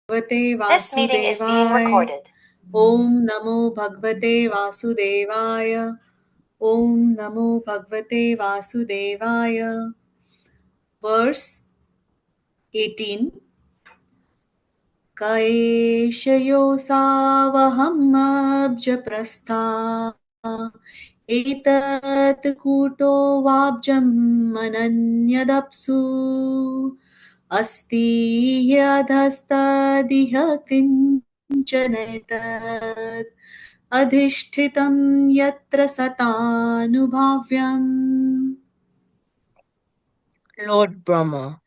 This meeting is being recorded. Om Namo Bhagavate Vasudevaya. Om Namo Bhagavate Vasudevaya. Verse 18. Kaeshayosavaham abjaprastha etat kuto vabjam mananyadapsu asti yadhastadiha kinchanatat adhishtitam yatra satanubhavyam. Lord Brahma,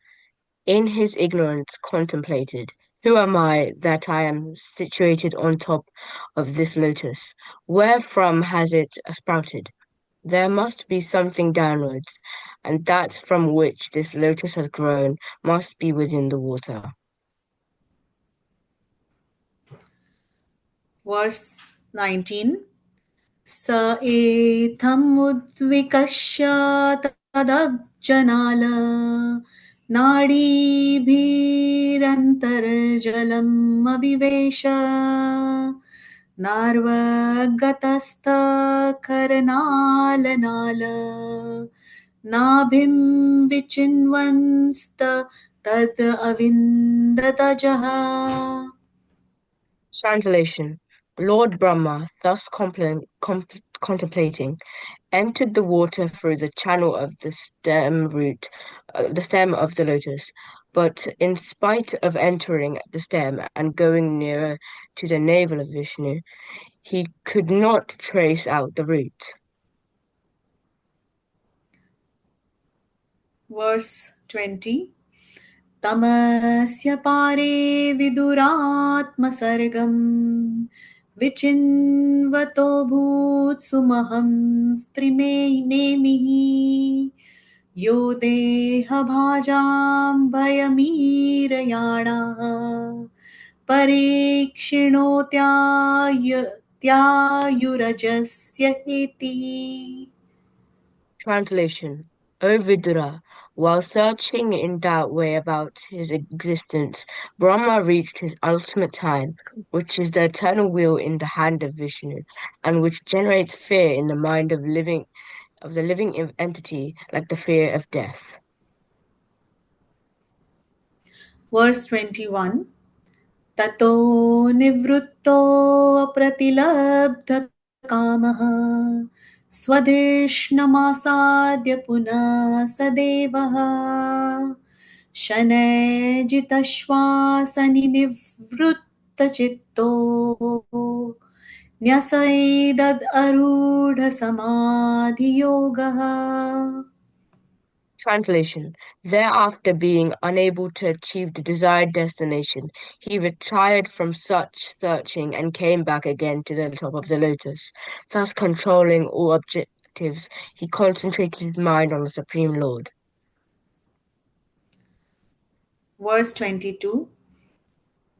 in his ignorance, contemplated, who am I that I am situated on top of this lotus? Wherefrom has it sprouted? There must be something downwards, and that from which this lotus has grown must be within the water. Verse 19. Sa etham udvikashya tadabjanala nadibhirantarjalam avivesha narvagatastha karnalanala nabhim vichinvansta tad avindatajaha. Translation. Lord Brahma, thus contemplating, entered the water through the channel of the stem of the lotus. But in spite of entering the stem and going nearer to the navel of Vishnu, he could not trace out the root. Verse 20. तमस्य पारे विदुरात्मसर्गम् विचिन्वतो भूत्सुमहं स्त्रिमेनेमिः यो देहभाजां भयमीरयाणाः परीक्षिणोत्यायुरजस्य हेतिः. Translation. O Vidura, while searching in doubt way about his existence, Brahma reached his ultimate time, which is the eternal wheel in the hand of Vishnu, and which generates fear in the mind of the living entity, like the fear of death. Verse 21. ततो निवृत्तोऽप्रतिलब्धकामः स्वधिष्णमासाद्य पुनः स देवः शनैर्जितश्वासनिवृत्तचित्तो न्यसैदद्रूढसमाधियोगः. Translation. Thereafter, being unable to achieve the desired destination, he retired from such searching and came back again to the top of the lotus. Thus, controlling all objectives, he concentrated his mind on the Supreme Lord. Verse 22.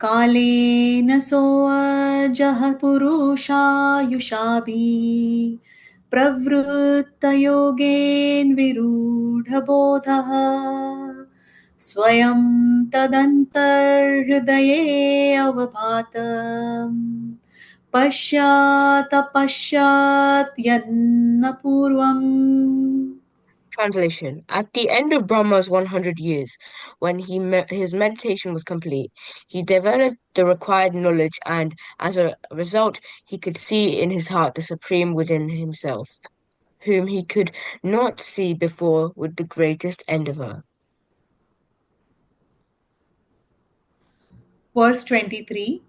कालेन सोऽजः पुरुषायुषाभिः प्रवृत्तयोगेन विरूढबोधः स्वयं तदन्तर्हृदये अवभातम् पश्चात् यन्न पूर्वम्. Translation. At the end of Brahma's 100 years, when his meditation was complete, he developed the required knowledge, and as a result, he could see in his heart the Supreme within himself, whom he could not see before with the greatest endeavor. Verse 23.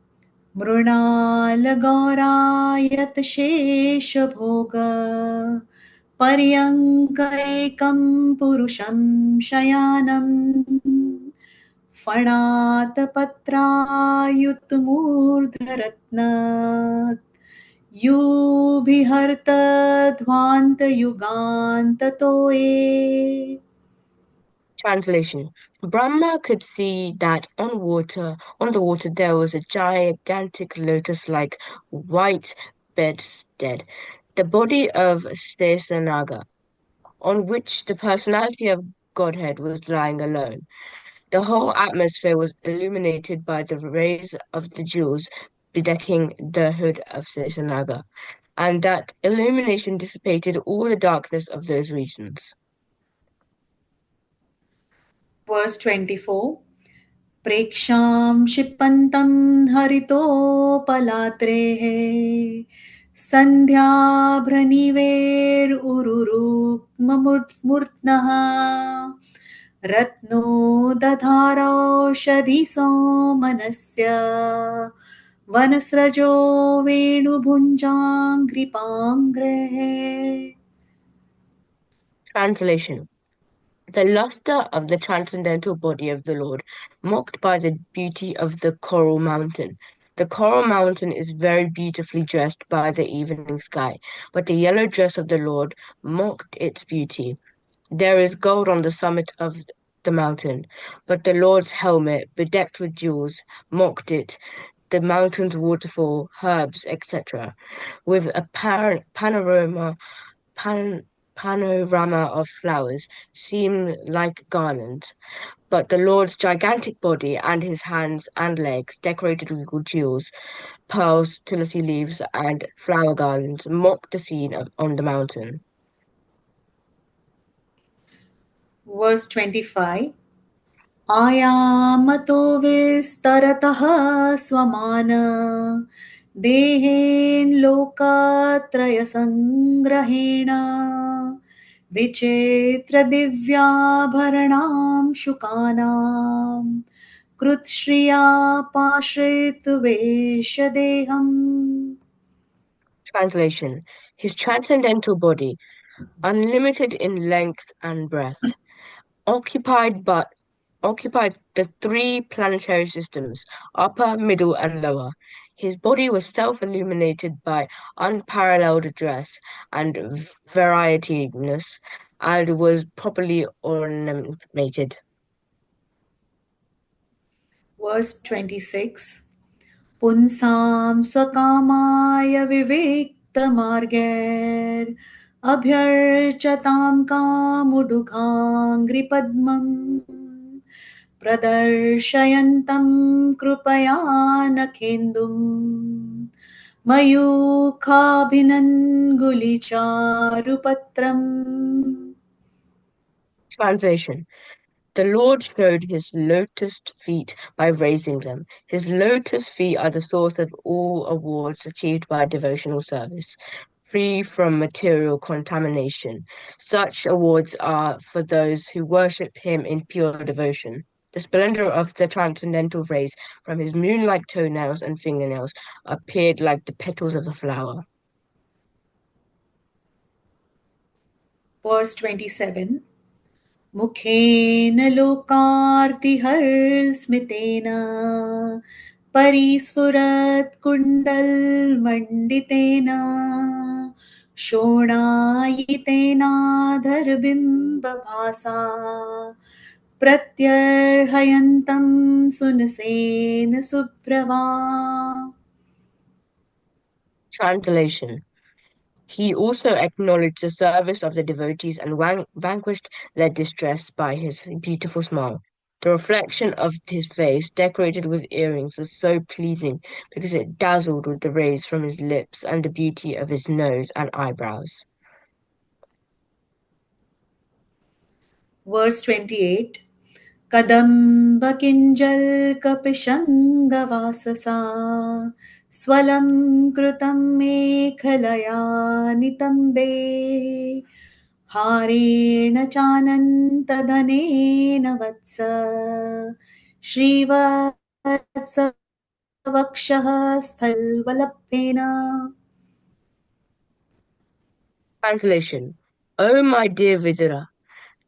मृणालगौरायत शेषभोग पर्यङ्कैकं पुरुषं शयानम् फणातपत्रायुतमूर्धरत्नात् युभिहर्तध्वान्तयुगान्ततो ये. Translation. Brahma could see that on the water there was a gigantic lotus-like white bedstead, the body of Sesanaga, on which the personality of Godhead was lying alone. The whole atmosphere was illuminated by the rays of the jewels bedecking the hood of Sesanaga, and that illumination dissipated all the darkness of those regions. Verse 24. प्रेक्षां क्षिपन्तं हरितोपलात्रेः सन्ध्याभ्रनिवेरुरुक्ममूर्ध्नः Ratno दधारौषधि सोमनस्य वनस्रजो वेणुभुञ्जाङ्घ्रिपाङ्ग्रेः. Translation. The luster of the transcendental body of the Lord, mocked by the beauty of the coral mountain. The coral mountain is very beautifully dressed by the evening sky, but the yellow dress of the Lord mocked its beauty. There is gold on the summit of the mountain, but the Lord's helmet, bedecked with jewels, mocked it, the mountain's waterfall, herbs, etc., with a panorama of flowers seem like garlands, but the Lord's gigantic body and his hands and legs, decorated with jewels, pearls, tulsi leaves, and flower garlands, mock the scene on the mountain. Verse 25. आयामतो विस्तरतः स्वमान देहेन लोकत्रयसङ्ग्रहेण विचित्रदिव्याभरणां शुकानां कृतश्रिया पाश्रितवेषदेहम्. Translation. His transcendental body, unlimited in length and breadth, occupied the three planetary systems, upper, middle, and lower. His body was self-illuminated by unparalleled dress and varietyness, and was properly ornamented. Verse 26. पुंसां स्वकामाय विविक्तमार्गैर् अभ्यर्चतां कामुडुघाङ्घ्रिपद्मम् प्रदर्शयन्तं कृपया नखेन्दुम् मयूखाभिनन्गुलिचारुपत्रम्. Translation. The Lord showed his lotus feet by raising them. His lotus feet are the source of all awards achieved by devotional service, free from material contamination. Such awards are for those who worship him in pure devotion. The splendor of the transcendental rays from his moon-like toenails and fingernails appeared like the petals of a flower. Verse 27. मुखेन लोकार्तिहर्स्मितेन परिस्फुरत्कुण्डलमण्डितेन शोणायितेनाधरबिम्बभासा प्रत्यर्हयन्तं सुनसेन Suprabha. Translation. He also acknowledged the service of the devotees and vanquished their distress by his beautiful smile. The reflection of his face, decorated with earrings, was so pleasing because it dazzled with the rays from his lips and the beauty of his nose and eyebrows. Verse 28. कदम्बकिञ्जल्कपिशङ्गवाससा स्वलं कृतं मेखलया नितम्बे हारेण चानन्तधनेन वत्स श्रीवत्सवक्षः स्थल्वलभ्येन. Translation. O my dear Vidura,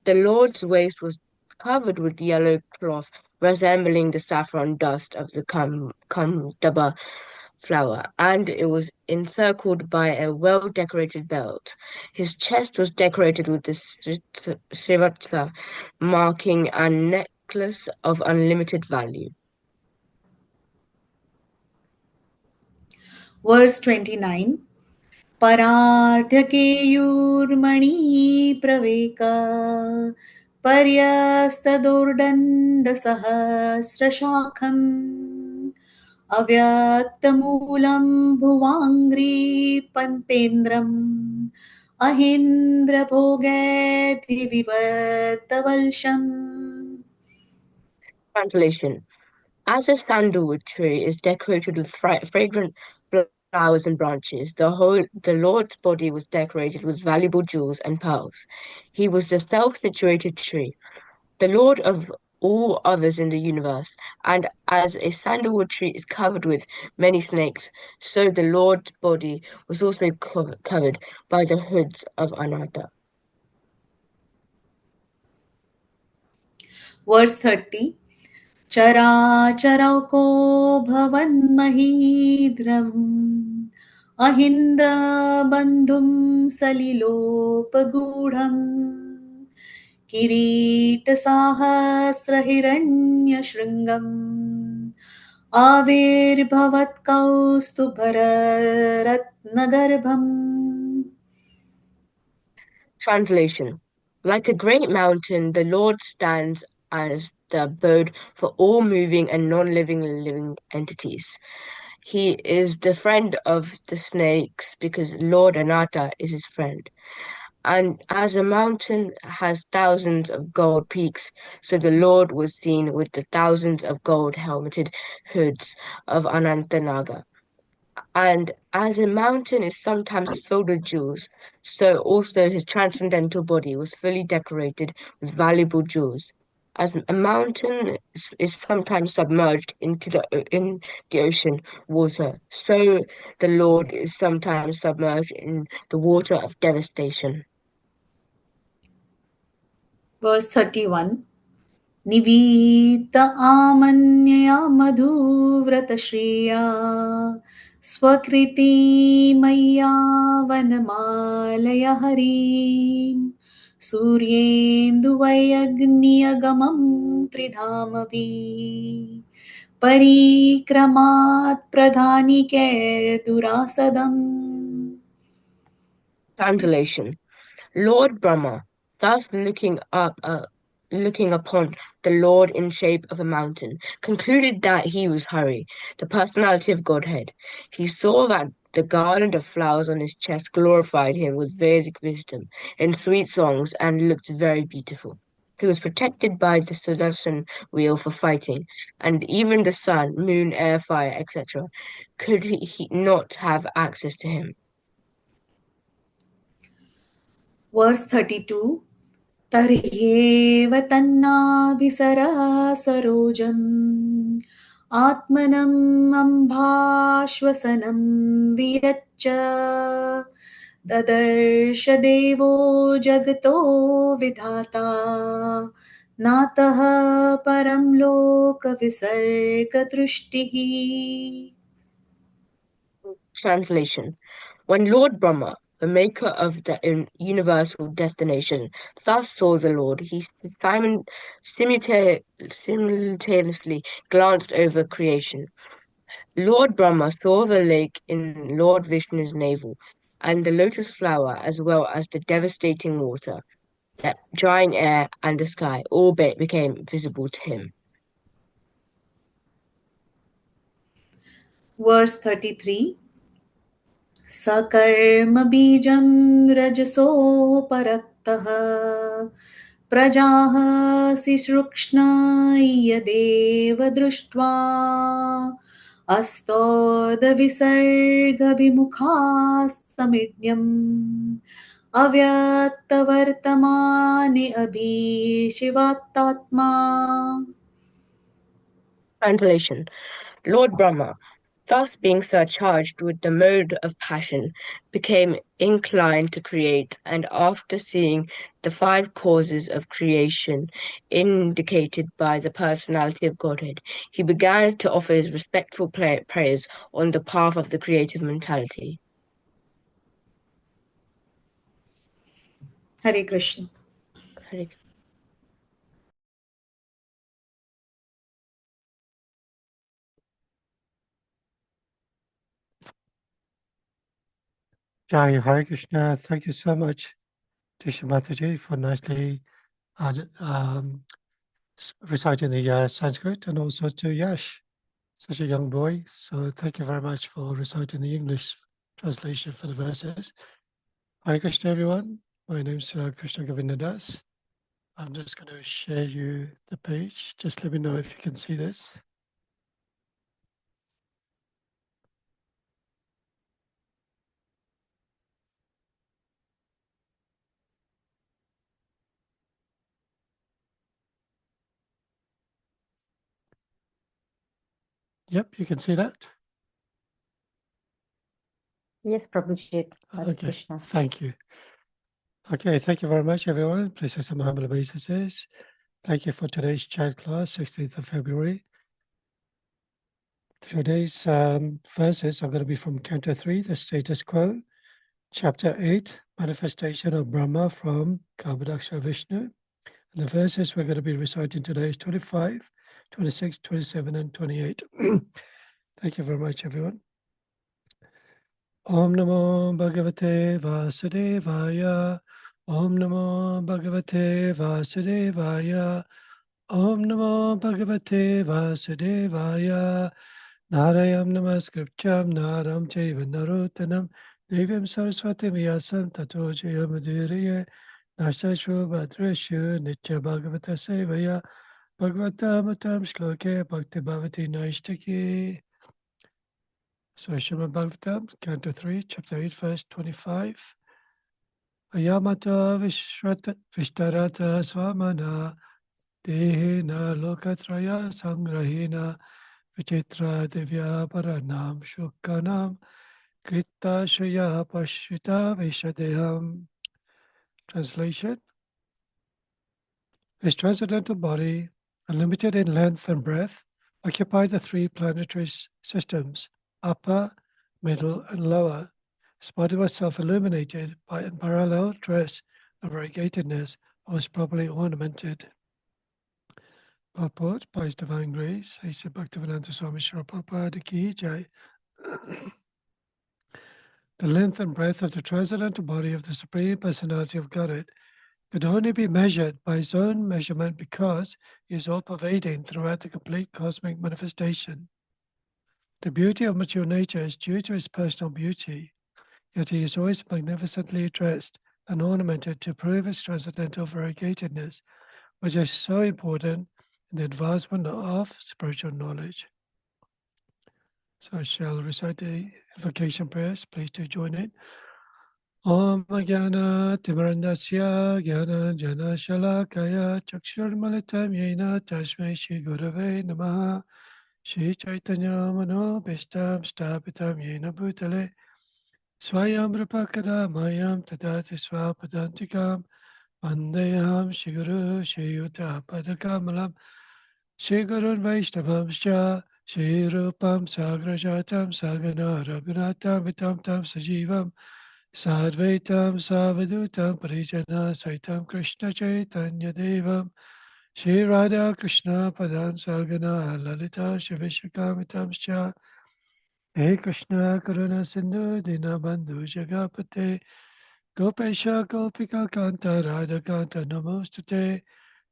the Lord's waist was covered with yellow cloth resembling the saffron dust of the kandaba flower, and it was encircled by a well-decorated belt. His chest was decorated with the srivatsa, marking a necklace of unlimited value. Verse 29. परार्ध्यकेयूर्मणिप्रवेक पर्यस्तदोर्दण्डसहस्रशाखम् अव्यक्तमूलं भुवाङ्घ्रिपन्पेन्द्रम् अहेन्द्रभोगैर्दिविवर्तवल्शम्. Translation. As a sandalwood tree is decorated with fragrant flowers and branches, the Lord's body was decorated with valuable jewels and pearls. He was the self-situated tree, the Lord of all others in the universe, and as a sandalwood tree is covered with many snakes, so the Lord's body was also covered by the hoods of Anatta. Verse 30. चराचरौको भवन्महीद्रम् अहीन्द्रबन्धुं सलिलोपगूढम् किरीटसाहस्रहिरण्यशृङ्गम् आविर्भवत्कौस्तुभरत्नगर्भम्. Translation. Like a great mountain, the Lord stands as the abode for all moving and non-living living entities. He is the friend of the snakes because Lord Anatta is his friend. And as a mountain has thousands of gold peaks, so the Lord was seen with the thousands of gold helmeted hoods of Anantanaga. And as a mountain is sometimes filled with jewels, so also his transcendental body was fully decorated with valuable jewels. As a mountain is sometimes submerged in the ocean water, so the Lord is sometimes submerged in the water of devastation. Verse 31. निवीत आमन्यया मधुव्रतश्रिया स्वकृतिमय्या वनमालय हरिम् सूर्येन्दुवयग्नियगमं त्रिधामवि परिक्रमात् प्रधानिकैर्दुरासदम्. Translation. Lord Brahma, thus looking upon the Lord in shape of a mountain, concluded that he was Hari, the personality of Godhead. He saw that the garland of flowers on his chest glorified him with Vedic wisdom in sweet songs and looked very beautiful. He was protected by the Sudarshan wheel for fighting, and even the sun, moon, air, fire, etc., could he not have access to him. Verse 32. तर्ह्येव तन्नाभिसरः सरोजम् आत्मनम् अम्भाश्वसनं वियच्च ददर्श देवो जगतो विधाता नातः परं लोकविसर्गदृष्टिः. Translation. When Lord Brahma, the maker of the universal destination, thus saw the Lord, he simultaneously glanced over creation. Lord Brahma saw the lake in Lord Vishnu's navel, and the lotus flower, as well as the devastating water, the drying air, and the sky, all became visible to him. Verse 33. सकर्मबीजं रजसोपरक्तः प्रजाः सिसृक्ष्णयदेव दृष्ट्वा अस्तोदविसर्गविमुखास्तमिड्यम् अव्यक्तवर्तमाने अभीशिवात्मा. Translation. Lord Brahma, thus being surcharged with the mode of passion, became inclined to create, and after seeing the five causes of creation indicated by the personality of Godhead, he began to offer his respectful prayers on the path of the creative mentality. Hare Krishna. Hare Jai Hare Krishna. Thank you so much, Tisha Mataji, for nicely reciting the Sanskrit, and also to Yash, such a young boy. So thank you very much for reciting the English translation for the verses. Hare Krishna, everyone. My name's Krishna Govinda Das. I'm just going to share you the page. Just let me know if you can see this. Yep, you can see that. Yes, Prabhuji. Hare Okay, Krishna. thank you. Okay, thank you very much, everyone. Please have some humble obeisances. Thank you for today's chat class, 16th of February. Today's verses are going to be from Canto 3, the status quo, Chapter 8, Manifestation of Brahma from Garbhodaksha Vishnu. And the verses we're going to be reciting today is 25, 26, 27, and 28. Thank you very much, everyone. Om Namo Bhagavate Vasudevaya. Om Namo Bhagavate Vasudevaya. Om Namo Bhagavate Vasudevaya. Narayam Namaskrityam Naram Chaiva Narotanam Devyam Saraswati Vyasam Tato Jayamudiriye Nashashu Bhadreshu Nitya Bhagavata Sevaya Bhagavata Matam Shloke Bhakti Bhavati Naishtaki. So Srimad Bhagavatam, Canto 3, Chapter 8, verse 25. Ayamata Vishtarata Swamana Dehena Lokatraya Sangrahina Vichitra Divya Paranam Shukanam Krita Shaya Pashita Vishadeham. Translation. His transcendental body, unlimited in length and breadth, occupied the three planetary systems, upper, middle, and lower. His body was self-illuminated by unparalleled dress and variegatedness, and was properly ornamented. Purport by His Divine Grace, A.C. Bhaktivedanta Swami Srila Prabhupada Ki Jai. The length and breadth of the transcendental body of the Supreme Personality of Godhead could only be measured by his own measurement because he is all-pervading throughout the complete cosmic manifestation. The beauty of mature nature is due to his personal beauty, yet he is always magnificently dressed and ornamented to prove his transcendental variegatedness, which is so important in the advancement of spiritual knowledge. So I shall recite the invocation prayers. Please do join in. Om Jnana Timarandasya Jnana Jana Shalakaya Chakshurmalitam Yena Tasmai Shri Gurave Namaha Shri Chaitanya Mano Bhishtam Stapitam Yena Bhutale Swayam Rapakada Mayam Tadati Swapadantikam Vandeham Shri Guru Shri Yuta Padakamalam Shri Gurun Vaishnavamscha Shri Rupam Sagrajatam Sagana Raghunatam Vitam Tam Sajivam Sadvaitam Savadutam Parijana Saitam Krishna Chaitanya Devam Shri Radha Krishna Padan Sagana Lalita Shivishakamitamscha He Krishna Karuna Sindhu Dinabandhu Jagapate Gopesha Gopika Kanta Radha Kanta Namostate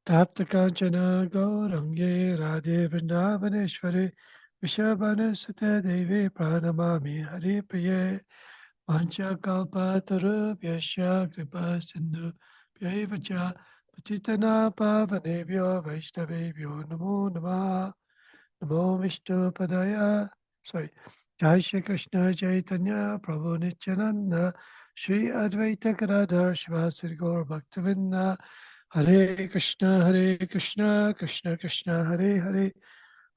Tapta Kanchana Gaurange Radhe Vrindavaneshwari Vishabhana Sute Devi Pranamami Hari Priye Vanchakalpatarubhyasya kripa sindhu pyaivacha patitana pavanebhyo vaishnavebhyo namo namah namo Vishnu padaya. Sorry. Jai Shri Krishna Chaitanya Prabhu Nityananda Shri Advaita Gadadhar Shivasari Gaur Bhaktavinda Hare Krishna Krishna Krishna Hare Hare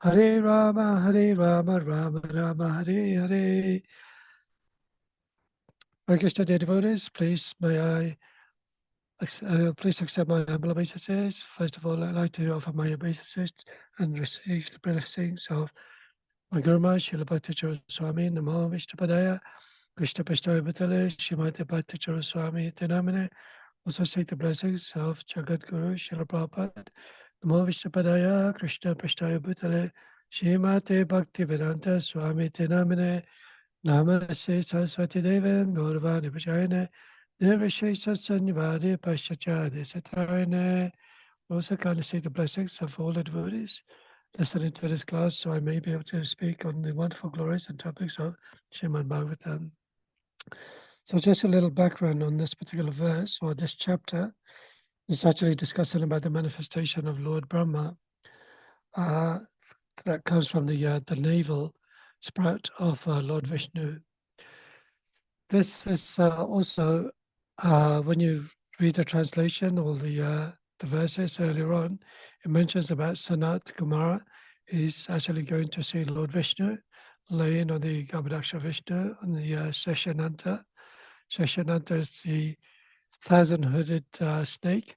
Hare Rama Rama Rama Hare Hare. Hare Krishna, dear devotees, please please accept my humble obeisances. First of all, I'd like to offer my obeisances and receive the blessings of my Guru Maharaj, Srila Bhakti Swami, Namo Vishnupadaya, Krishna Prasthaya Bhutale, Srimati Bhakti Swami Tenamine. Also seek the blessings of Jagat Guru, Srila Prabhupada, Namo Vishnupadaya, Krishna Prasthaya Bhutale, Srimati Bhakti Vedanta Swami Tenamine. Namaste Saraswati Devan Gauravani Vajayane Nirvishesha Sanyavadi Paschachade Satarane. also kindly seek the blessings of all the devotees listening to this class, so I may be able to speak on the wonderful glories and topics of Srimad Bhagavatam. So just a little background on this particular verse or this chapter. It's actually discussing about the manifestation of Lord Brahma. That comes from the navel sprout of Lord Vishnu. This is also when you read the translation or the verses earlier on, it mentions about Sanat Kumara is actually going to see Lord Vishnu laying on the Garbhodaksha Vishnu on the Seshananta. Seshananta is the thousand-hooded snake,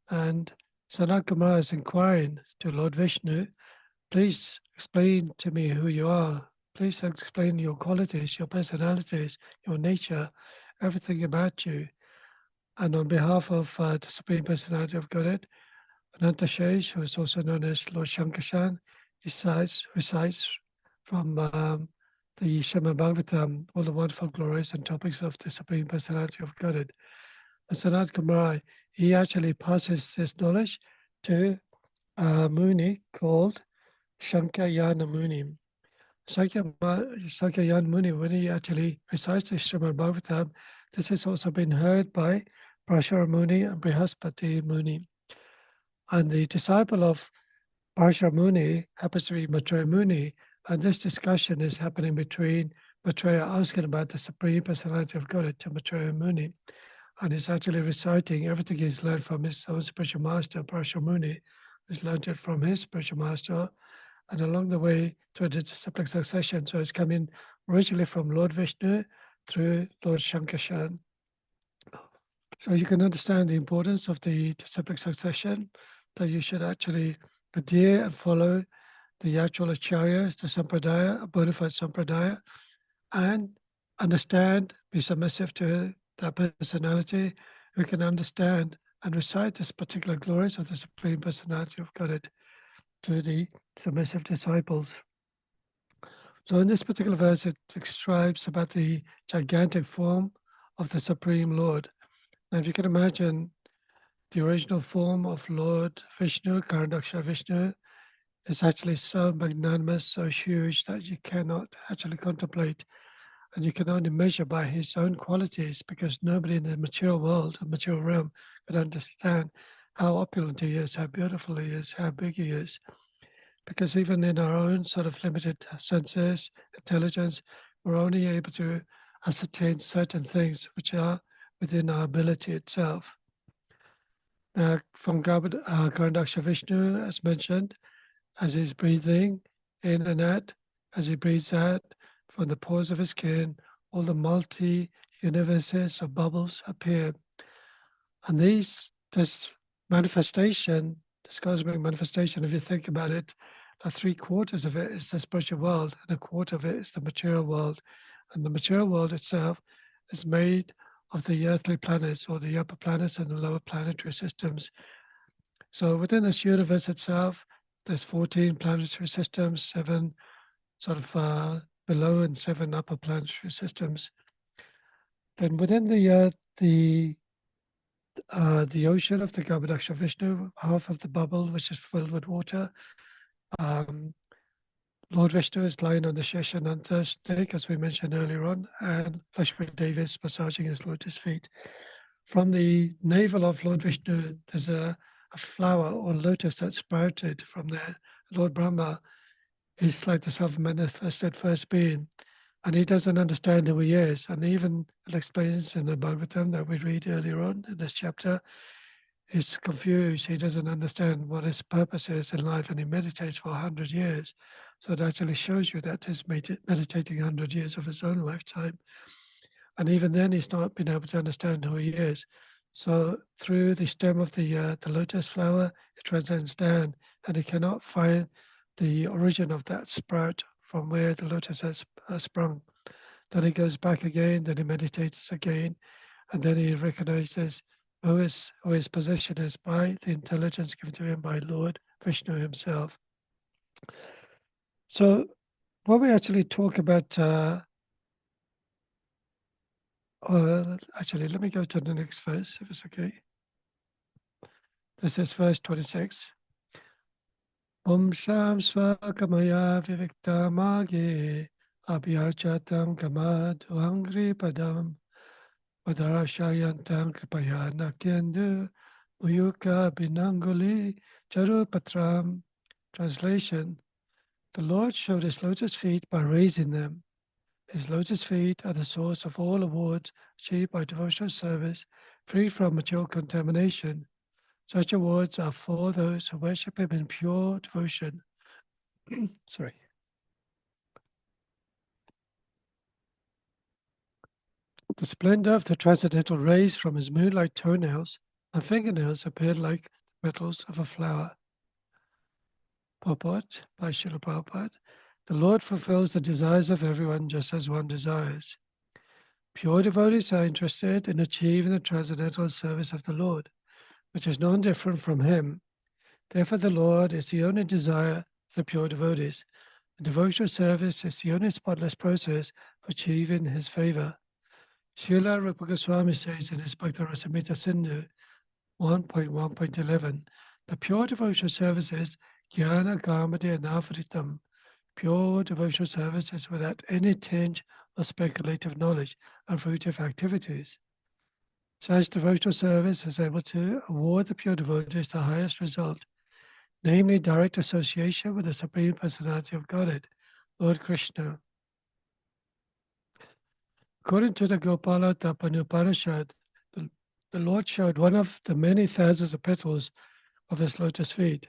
and Sanat Kumara is inquiring to Lord Vishnu, please explain to me who you are. Please explain your qualities, your personalities, your nature, everything about you. And on behalf of the Supreme Personality of Godhead, Anantashesh, who is also known as Lord Shankarshan, recites from the Srimad Bhagavatam all the wonderful glories and topics of the Supreme Personality of Godhead. And Sanat Kumara, he actually passes this knowledge to a Muni called Shankayana Muni. Shankayana Muni, when he actually recites the Srimad Bhagavatam, this has also been heard by Parashara Muni and Brihaspati Muni. And the disciple of Parashara Muni happens to be Maitreya Muni, and this discussion is happening between Maitreya asking about the Supreme Personality of Godhead to Maitreya Muni, and he's actually reciting everything he's learned from his own spiritual master, Parashara Muni, who's learned it from his spiritual master, and along the way through the disciplic succession. So it's coming originally from Lord Vishnu through Lord Shankarshan. So you can understand the importance of the disciplic succession, that you should actually adhere and follow the actual acharyas, the sampradaya, a bona fide sampradaya, and understand, be submissive to that personality who can understand and recite this particular glories of the Supreme Personality of Godhead to the submissive disciples. So in this particular verse, it describes about the gigantic form of the Supreme Lord. Now, if you can imagine the original form of Lord Vishnu, Karadaksha Vishnu, is actually so magnanimous, so huge that you cannot actually contemplate, and you can only measure by his own qualities, because nobody in the material world, the material realm, could understand how opulent he is, how beautiful he is, how big he is. Because even in our own sort of limited senses, intelligence, we're only able to ascertain certain things which are within our ability itself. Now, from Karadaksha Vishnu, as mentioned, as he's breathing in and out, as he breathes out from the pores of his skin, all the multi-universes of bubbles appear. And this manifestation, this cosmic manifestation, if you think about it, 3/4 of it is the spiritual world, and 1/4 of it is the material world. And the material world itself is made of the earthly planets, or the upper planets and the lower planetary systems. So within this universe itself, there's 14 planetary systems, 7 sort of below and 7 upper planetary systems. Then within the ocean of the Garbhodaksha Vishnu, half of the bubble which is filled with water, Lord Vishnu is lying on the Sheshananta snake, as we mentioned earlier on, and Lakshmi Devi is massaging his lotus feet. From the navel of Lord Vishnu, there's a flower or lotus that sprouted from there. Lord Brahma is like the self-manifested first being, and he doesn't understand who he is. And even it explains in the Bhagavatam that we read earlier on in this chapter, he's confused. He doesn't understand what his purpose is in life, and he meditates for 100 years. So it actually shows you that he's meditating 100 years of his own lifetime. And even then, he's not been able to understand who he is. So through the stem of the lotus flower, it transcends down, and he cannot find the origin of that sprout from where the lotus has sprung. Then he goes back again, then he meditates again, and then he recognizes who his position is by the intelligence given to him by Lord Vishnu himself. So when we actually talk about, actually, let me go to the next verse, if it's okay. This is verse 26. Om Sham Svakamaya Vivikta Magi Abhyarchatam Kamad Hangri Padam Padarashayantam Kripaya Nakyendu Uyuka Binanguli Charupatram. Translation: The Lord showed his lotus feet by raising them. His lotus feet are the source of all awards achieved by devotional service, free from material contamination. Such awards are for those who worship him in pure devotion. Sorry. The splendor of the transcendental rays from his moonlight toenails and fingernails appeared like the petals of a flower. Purport by Srila Prabhupada. The Lord fulfills the desires of everyone just as one desires. Pure devotees are interested in achieving the transcendental service of the Lord, which is non-different from him. Therefore, the Lord is the only desire of the pure devotees, and devotional service is the only spotless process for achieving his favor. Srila Rupa Goswami says in his Bhakti Rasamrita Sindhu 1.1.11, the pure devotional service is Jnana Kamade Anavritam. Pure devotional service is without any tinge of speculative knowledge and fruitive activities. Such devotional service is able to award the pure devotees the highest result, namely direct association with the Supreme Personality of Godhead, Lord Krishna. According to the Gopala Tapanupanishad, the Lord showed one of the many thousands of petals of his lotus feet.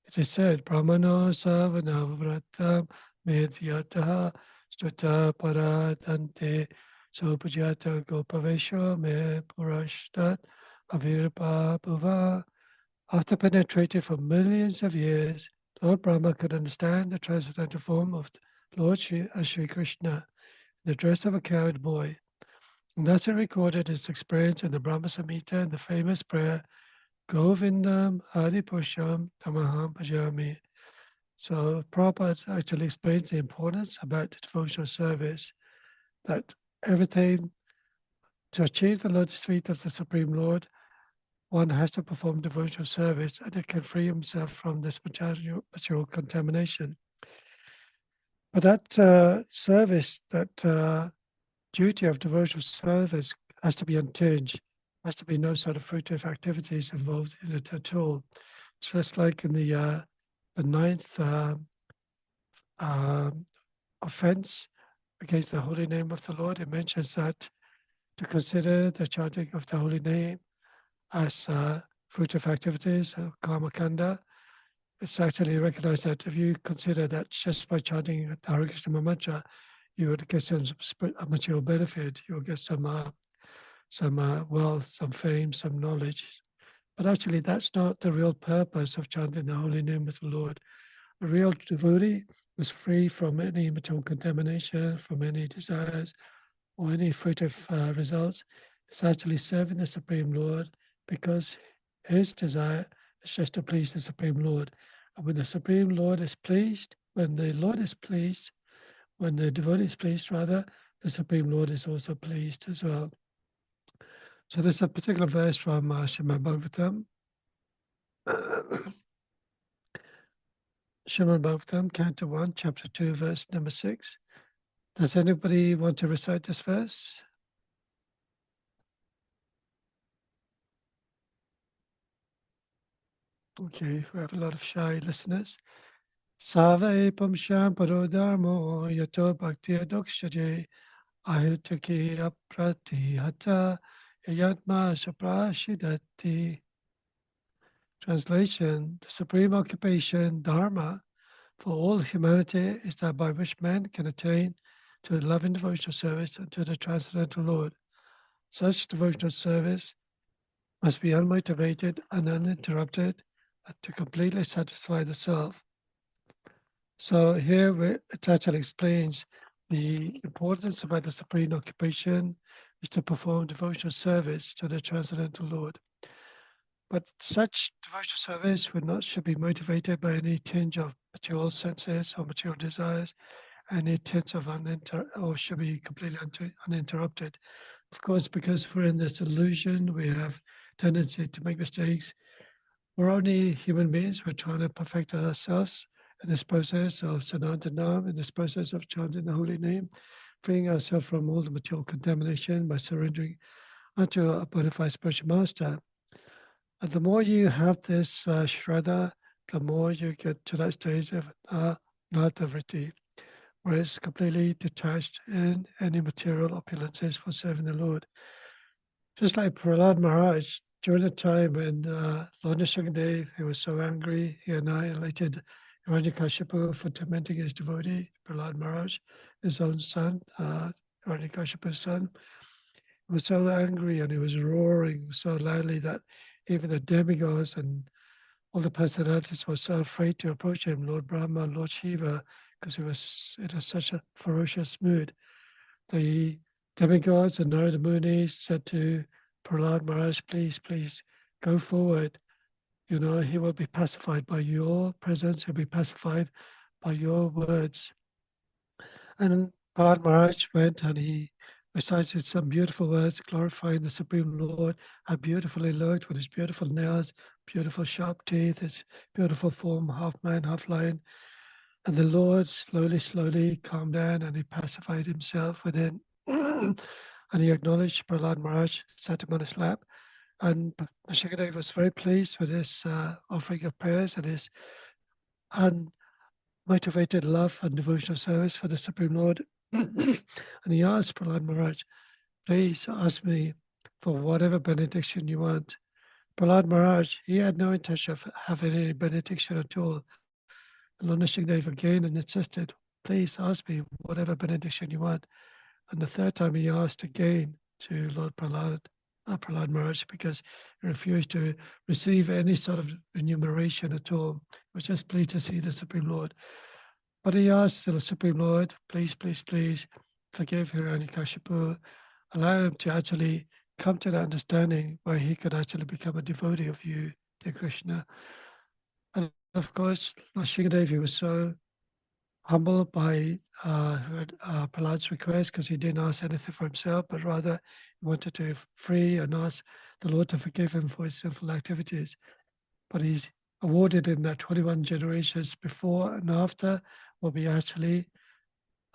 It is said, Brahmano savanavratam medhyataha stuta paradante supajata gopavesha me purashtat avirpa bhuva. After penetrating for millions of years, Lord Brahma could understand the transcendental form of Lord Sri Krishna, the dress of a cowherd boy. And thus he recorded his experience in the Brahma Samhita and the famous prayer, Govindam Adipusham Tamaham Bhajami. So Prabhupada actually explains the importance about devotional service, that everything to achieve the lotus feet of the Supreme Lord, one has to perform devotional service and it can free himself from this material contamination. But that service, that duty of devotional service has to be untinged. There has to be no sort of fruitive activities involved in it at all. It's just like in the ninth offense against the holy name of the Lord, it mentions that to consider the chanting of the holy name as fruitive activities, karma kanda. It's actually recognized that if you consider that just by chanting the Hare Krishna mantra, you would get some material benefit, you'll get some wealth, some fame, some knowledge. But actually, that's not the real purpose of chanting the holy name of the Lord. A real devotee was free from any material contamination, from any desires or any fruitive results. It's actually serving the Supreme Lord because his desire is just to please the Supreme Lord. And when the Supreme Lord is pleased, when the Lord is pleased, when the devotee is pleased, rather, the Supreme Lord is also pleased as well. So there's a particular verse from Srimad Bhagavatam. Srimad Bhagavatam, Canto 1, Chapter 2, verse number 6. Does anybody want to recite this verse? Okay, we have a lot of shy listeners. Save pamsham parodharmo yato bhakti adokshaje ahutaki aprati hata yatma saprashidati. Translation: the supreme occupation, dharma, for all humanity is that by which man can attain to love and devotional service unto the transcendental Lord. Such devotional service must be unmotivated and uninterrupted to completely satisfy the self. So here it actually explains the importance about the supreme occupation is to perform devotional service to the transcendental Lord. But such devotional service should be motivated by any tinge of material senses or material desires, any tinge of or should be completely uninterrupted. Of course, because we're in this illusion, we have tendency to make mistakes. We're only human beings. We're trying to perfect ourselves in this process of Sanantanam, in this process of chanting the holy name, freeing ourselves from all the material contamination by surrendering unto a bona fide spiritual master. And the more you have this Shraddha, the more you get to that stage of Natavritti, where it's completely detached in any material opulences for serving the Lord. Just like Prahlad Maharaj, during the time when Lord Nrsimhadev, he was so angry, he annihilated Hiranyakashipu for tormenting his devotee, Prahlad Maharaj, his own son, Hiranyakashipu's son. He was so angry and he was roaring so loudly that even the demigods and all the personalities were so afraid to approach him, Lord Brahma, Lord Shiva, because he was in such a ferocious mood. The demigods and Narada Muni said to Prahlad Maharaj, please, please go forward. You know, he will be pacified by your presence, he'll be pacified by your words. And Prahlad Maharaj went and he recited some beautiful words glorifying the Supreme Lord, how beautiful he looked with his beautiful nails, beautiful sharp teeth, his beautiful form, half man, half lion. And the Lord slowly, slowly calmed down and he pacified himself within. And he acknowledged Prahlad Maharaj, sat him on his lap. And Nrsimhadev was very pleased with his offering of prayers and his unmotivated love and devotional service for the Supreme Lord. And he asked Prahlad Maharaj, please ask me for whatever benediction you want. Prahlad Maharaj, he had no intention of having any benediction at all. Lord Nrsimhadev again and insisted, please ask me whatever benediction you want. And the third time he asked again to Lord Prahlad Prahlad Maharaj, because he refused to receive any sort of remuneration at all. He was just pleased to see the Supreme Lord. But he asked the Supreme Lord, please, please, please forgive Hiranyakashipu, allow him to actually come to that understanding where he could actually become a devotee of you, dear Krishna. And of course, Lord Shingadevi was so humbled by Prahlad's request, because he didn't ask anything for himself, but rather he wanted to free and ask the Lord to forgive him for his sinful activities. But he's awarded him that 21 generations before and after will be actually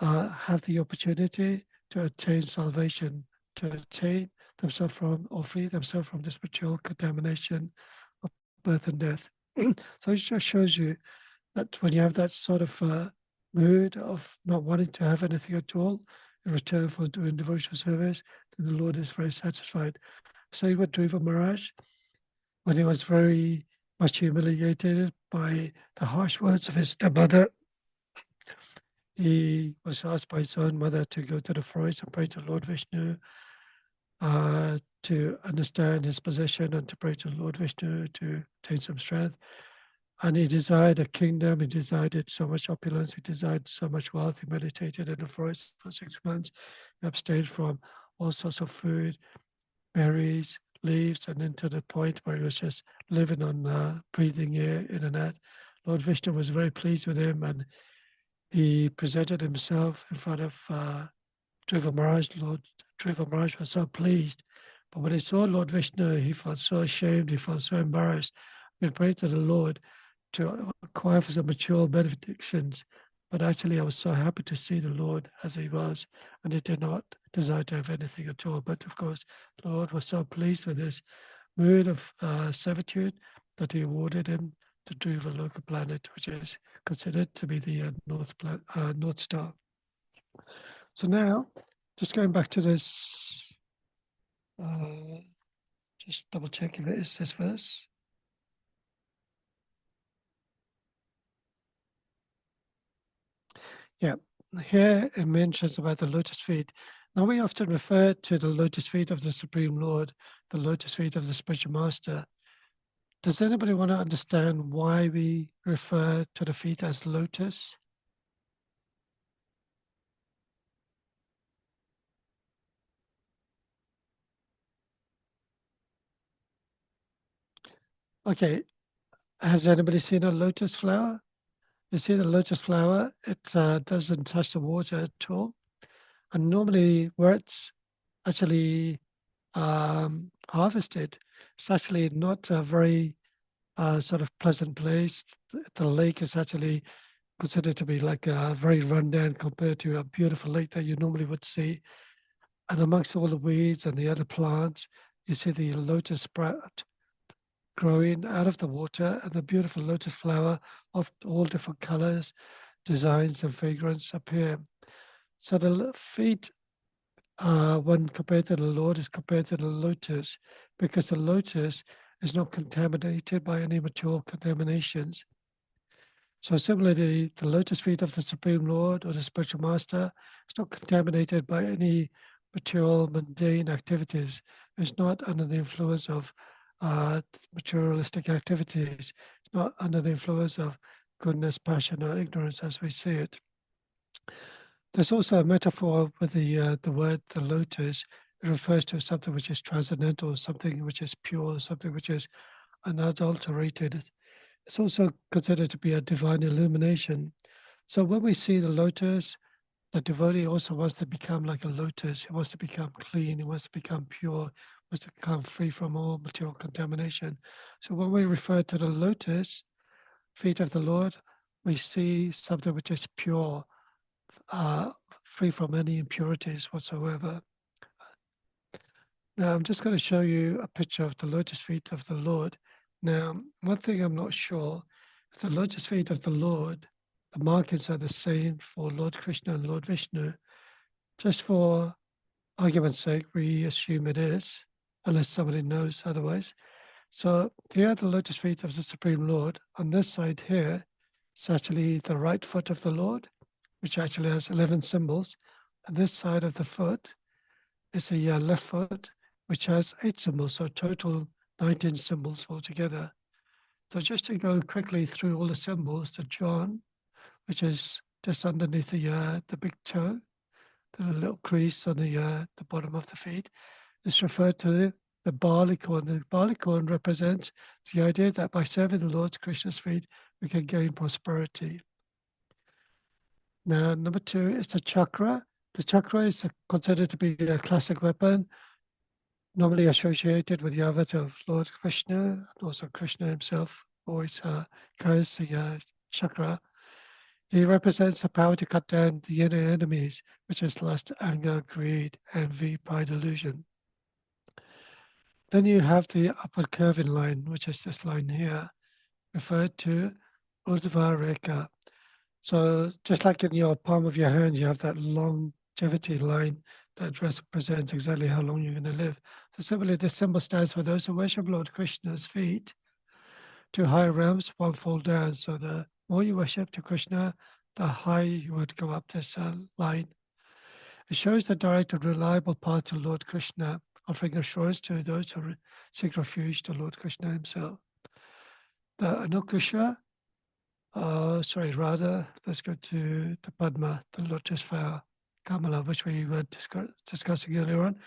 have the opportunity to attain salvation, to attain themselves from or free themselves from this material contamination of birth and death. So it just shows you that when you have that sort of mood of not wanting to have anything at all in return for doing devotional service, then the Lord is very satisfied. Same with Dhruva Maharaj, when he was very much humiliated by the harsh words of his stepmother. He was asked by his own mother to go to the forest and pray to Lord Vishnu, to understand his position and to pray to Lord Vishnu to attain some strength. And he desired a kingdom, he desired so much opulence, he desired so much wealth. He meditated in the forest for 6 months, he abstained from all sorts of food, berries, leaves, and then to the point where he was just living on breathing air in and out. Lord Vishnu was very pleased with him, and he presented himself in front of Dhruva Maharaj. Lord Dhruva Maharaj was so pleased. But when he saw Lord Vishnu, he felt so ashamed, he felt so embarrassed. He prayed to the Lord to acquire for some mature benedictions. But actually, I was so happy to see the Lord as he was, and he did not desire to have anything at all. But of course, the Lord was so pleased with his mood of servitude that he awarded him the Dhruva Loka planet, which is considered to be the North Star. So now, just going back to this, just double check if it is this verse. Yeah, here it mentions about the lotus feet. Now we often refer to the lotus feet of the Supreme Lord, the lotus feet of the Spiritual Master. Does anybody want to understand why we refer to the feet as lotus? Okay, has anybody seen a lotus flower? You see the lotus flower, it doesn't touch the water at all. And normally where it's actually harvested, it's actually not very sort of pleasant place. The lake is actually considered to be like a very rundown compared to a beautiful lake that you normally would see. And amongst all the weeds and the other plants, you see the lotus sprout growing out of the water, and the beautiful lotus flower of all different colors, designs, and fragrance appear. So the feet, when compared to the Lord, is compared to the lotus, because the lotus is not contaminated by any material contaminations. So similarly, the lotus feet of the Supreme Lord or the Spiritual Master is not contaminated by any material mundane activities. It's not under the influence of materialistic activities. It's not under the influence of goodness, passion, or ignorance as we see it. There's also a metaphor with the word the lotus. It refers to something which is transcendental, something which is pure, something which is unadulterated. It's also considered to be a divine illumination. So when we see the lotus, the devotee also wants to become like a lotus. He wants to become clean. He wants to become pure. Wants to become free from all material contamination. So when we refer to the lotus, feet of the Lord, we see something which is pure, free from any impurities whatsoever. Now I'm just going to show you a picture of the lotus feet of the Lord. Now, one thing I'm not sure, if the lotus feet of the Lord, the markings are the same for Lord Krishna and Lord Vishnu. Just for argument's sake, we assume it is, unless somebody knows otherwise. So here are the lotus feet of the Supreme Lord. On this side here, it's actually the right foot of the Lord, which actually has 11 symbols. And this side of the foot is the left foot, which has 8 symbols, so total 19 symbols altogether. So just to go quickly through all the symbols, the John, which is just underneath the big toe, the little crease on the bottom of the feet, is referred to the barleycorn. The barleycorn represents the idea that by serving the Lord Krishna's feet, we can gain prosperity. Now, number 2 is the chakra. The chakra is considered to be a classic weapon, normally associated with the avatar of Lord Krishna, and also Krishna himself always carries the chakra. He represents the power to cut down the inner enemies, which is lust, anger, greed, envy, pride, illusion. Then you have the upper curving line, which is this line here, referred to Urdhva Rekha. So just like in your palm of your hand, you have that longevity line that represents exactly how long you're going to live. So similarly, this symbol stands for those who worship Lord Krishna's feet. To higher realms, one fall down. So the more you worship to Krishna, the higher you would go up this line. It shows the direct and reliable path to Lord Krishna, offering assurance to those who seek refuge to Lord Krishna himself. The Anukusha, Radha, let's go to the Padma, the lotus flower, Kamala, which we were discussing earlier on.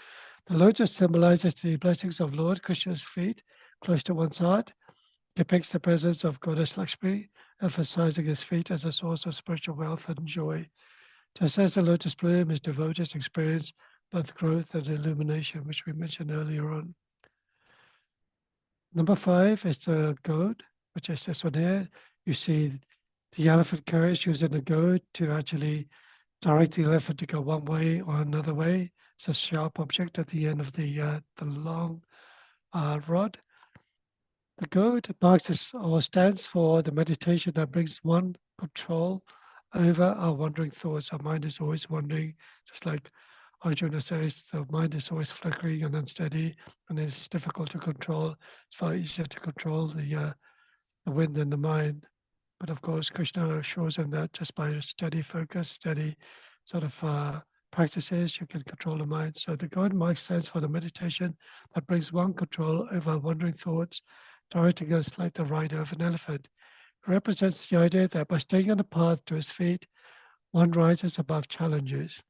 The lotus symbolizes the blessings of Lord Krishna's feet close to one's heart, depicts the presence of Goddess Lakshmi, emphasizing his feet as a source of spiritual wealth and joy. Just as the lotus bloom is devotees experience both growth and illumination, which we mentioned earlier on. Number 5 is the goad, which is this one here. You see the elephant carriage using the goad to actually direct the elephant to go one way or another way. It's a sharp object at the end of the long rod. The goad marks this, or stands for the meditation that brings one control over our wandering thoughts. Our mind is always wandering, just like Arjuna says, the mind is always flickering and unsteady, and it's difficult to control. It's far easier to control the wind in the mind. But of course, Krishna assures him that just by steady focus, steady sort of practices, you can control the mind. So the goad mark stands for the meditation that brings one control over wandering thoughts, directing us like the rider of an elephant. It represents the idea that by staying on the path to his feet, one rises above challenges.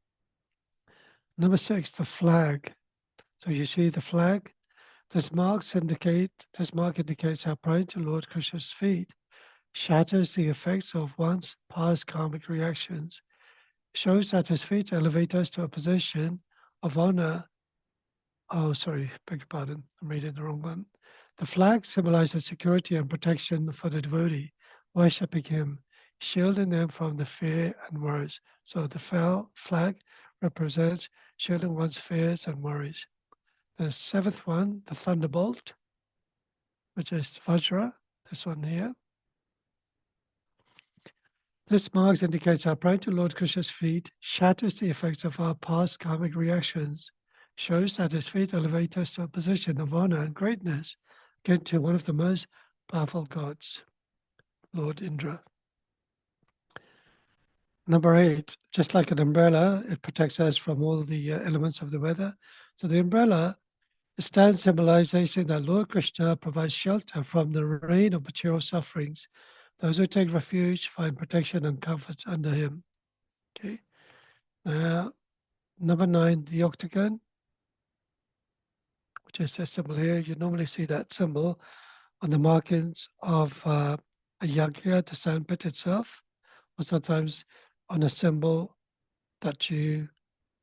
Number 6, the flag. So you see the flag. This mark indicates how praying to Lord Krishna's feet shatters the effects of one's past karmic reactions. It shows that his feet elevate us to a position of honor. Oh, sorry, beg your pardon. I'm reading the wrong one. The flag symbolizes security and protection for the devotee, worshipping him, shielding them from the fear and worries. So the flag represents shielding one's fears and worries. The seventh one, the thunderbolt, which is Vajra, this one here. This marks indicates our praying to Lord Krishna's feet shatters the effects of our past karmic reactions, shows that his feet elevate us to a position of honor and greatness, again to one of the most powerful gods, Lord Indra. Number 8, just like an umbrella, it protects us from all the elements of the weather. So the umbrella stands symbolization that Lord Krishna provides shelter from the rain of material sufferings. Those who take refuge find protection and comfort under him. Okay. Number 9, the octagon, which is a symbol here. You normally see that symbol on the markings of a yagya, the sandpit itself, or sometimes on a symbol that you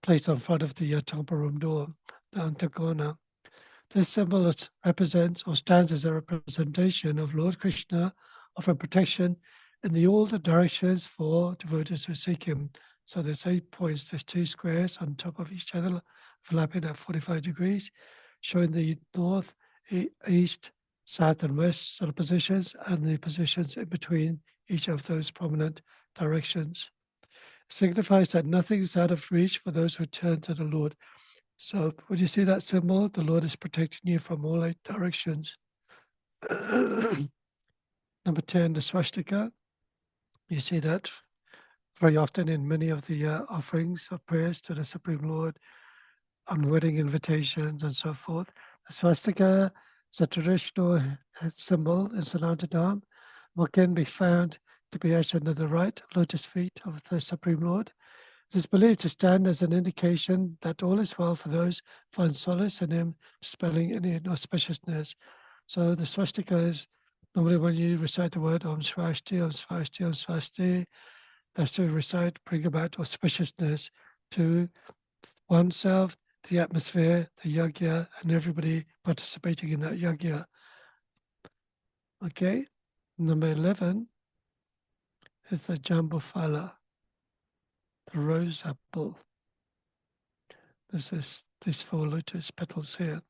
place in front of the temple room door, the Antagona. This symbol represents or stands as a representation of Lord Krishna offering protection in all the directions for devotees who seek him. So there's 8 points, there's 2 squares on top of each other, overlapping at 45 degrees, showing the north, east, south, and west sort of positions, and the positions in between each of those prominent directions. It signifies that nothing is out of reach for those who turn to the Lord. So when you see that symbol, the Lord is protecting you from all 8 directions. Number 10, the swastika. You see that very often in many of the offerings of prayers to the Supreme Lord, on wedding invitations and so forth. The swastika is a traditional symbol in Sanatana, what can be found to be etched under the right lotus feet of the Supreme Lord. It is believed to stand as an indication that all is well for those who find solace in him, dispelling any inauspiciousness. So the swastika is normally when you recite the word Om Swasti, Om Swasti, Om Swasti, that's to recite, bring about auspiciousness to oneself, the atmosphere, the yagya, and everybody participating in that yagya. Okay, number 11 is the Jambufala, the rose apple. This is these 4 lotus petals here.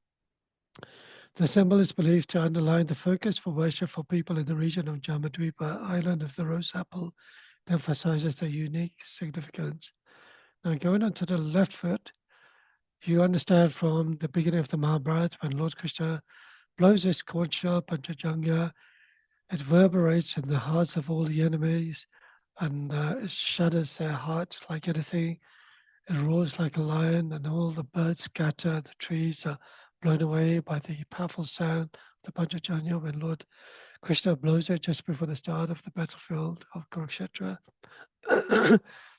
The symbol is believed to underline the focus for worship for people in the region of Jamadvipa, island of the rose apple. It emphasizes the unique significance. Now going on to the left foot, you understand from the beginning of the Mahabharata when Lord Krishna blows his conch shell, Panchajanya, it reverberates in the hearts of all the enemies and it shatters their hearts like anything. It roars like a lion and all the birds scatter, the trees are blown away by the powerful sound of the Panchajanya when Lord Krishna blows it just before the start of the battlefield of Kurukshetra.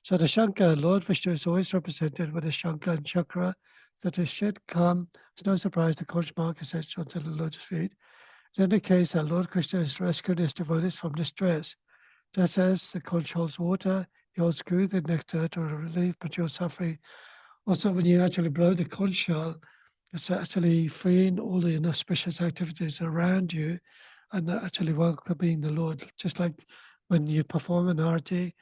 So the Shankar, Lord Vishnu is always represented with a Shankar and Chakra, so that it should come. It's no surprise the conch mark is etched onto the lotus feet. It indicates that Lord Krishna is rescuing his devotees from distress. Just as the conch holds water, he holds good the nectar to relieve material suffering. Also, when you actually blow the conch shell, it's actually freeing all the inauspicious activities around you and actually welcoming the Lord. Just like when you perform an arati,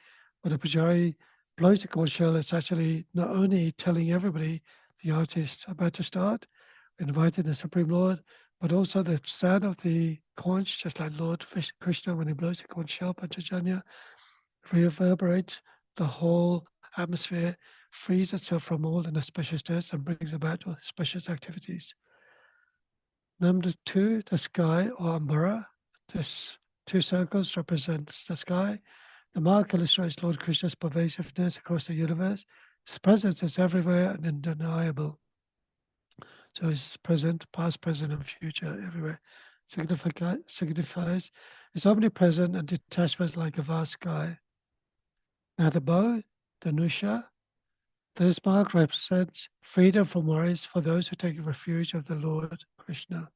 when the pujari blows the conch shell, it's actually not only telling everybody the arati is about to start, inviting the Supreme Lord, but also the sound of the conch, just like Lord Krishna when he blows the conch shell, Panchajanya, reverberates the whole atmosphere, frees itself from all inauspiciousness and brings about auspicious activities. Number 2, the sky or ambara. This 2 circles represents the sky. The mark illustrates Lord Krishna's pervasiveness across the universe. His presence is everywhere and undeniable. So he's present, past, present, and future everywhere. Signifies his omnipresent and detachment like a vast sky. Now the bow, the nusha, this mark represents freedom from worries for those who take refuge of the Lord Krishna.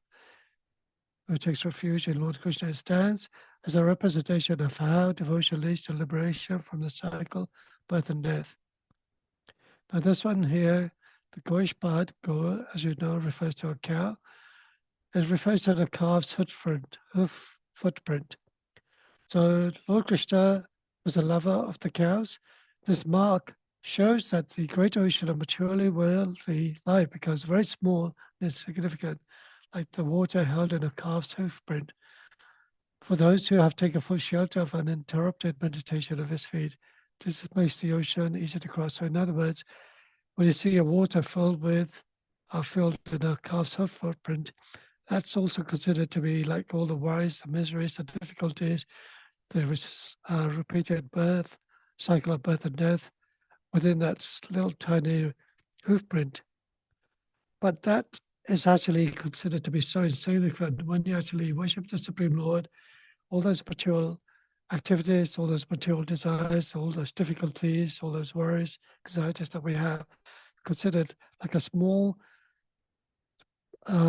Who takes refuge in Lord Krishna, it stands as a representation of how devotion leads to liberation from the cycle, birth and death. Now this one here, the goish part, go, as you know, refers to a cow. It refers to the calf's footprint. So Lord Krishna was a lover of the cows. This mark shows that the great ocean of maturely worldly life becomes very small and insignificant, like the water held in a calf's hoofprint. For those who have taken full shelter of uninterrupted meditation of his feet, this makes the ocean easy to cross. So in other words, when you see a water filled in a calf's hoof footprint, that's also considered to be like all the worries, the miseries, the difficulties, the repeated cycle of birth and death within that little tiny hoofprint. But that is actually considered to be so insignificant when you actually worship the Supreme Lord. All those material activities, all those material desires, all those difficulties, all those worries, anxieties that we have, considered like a small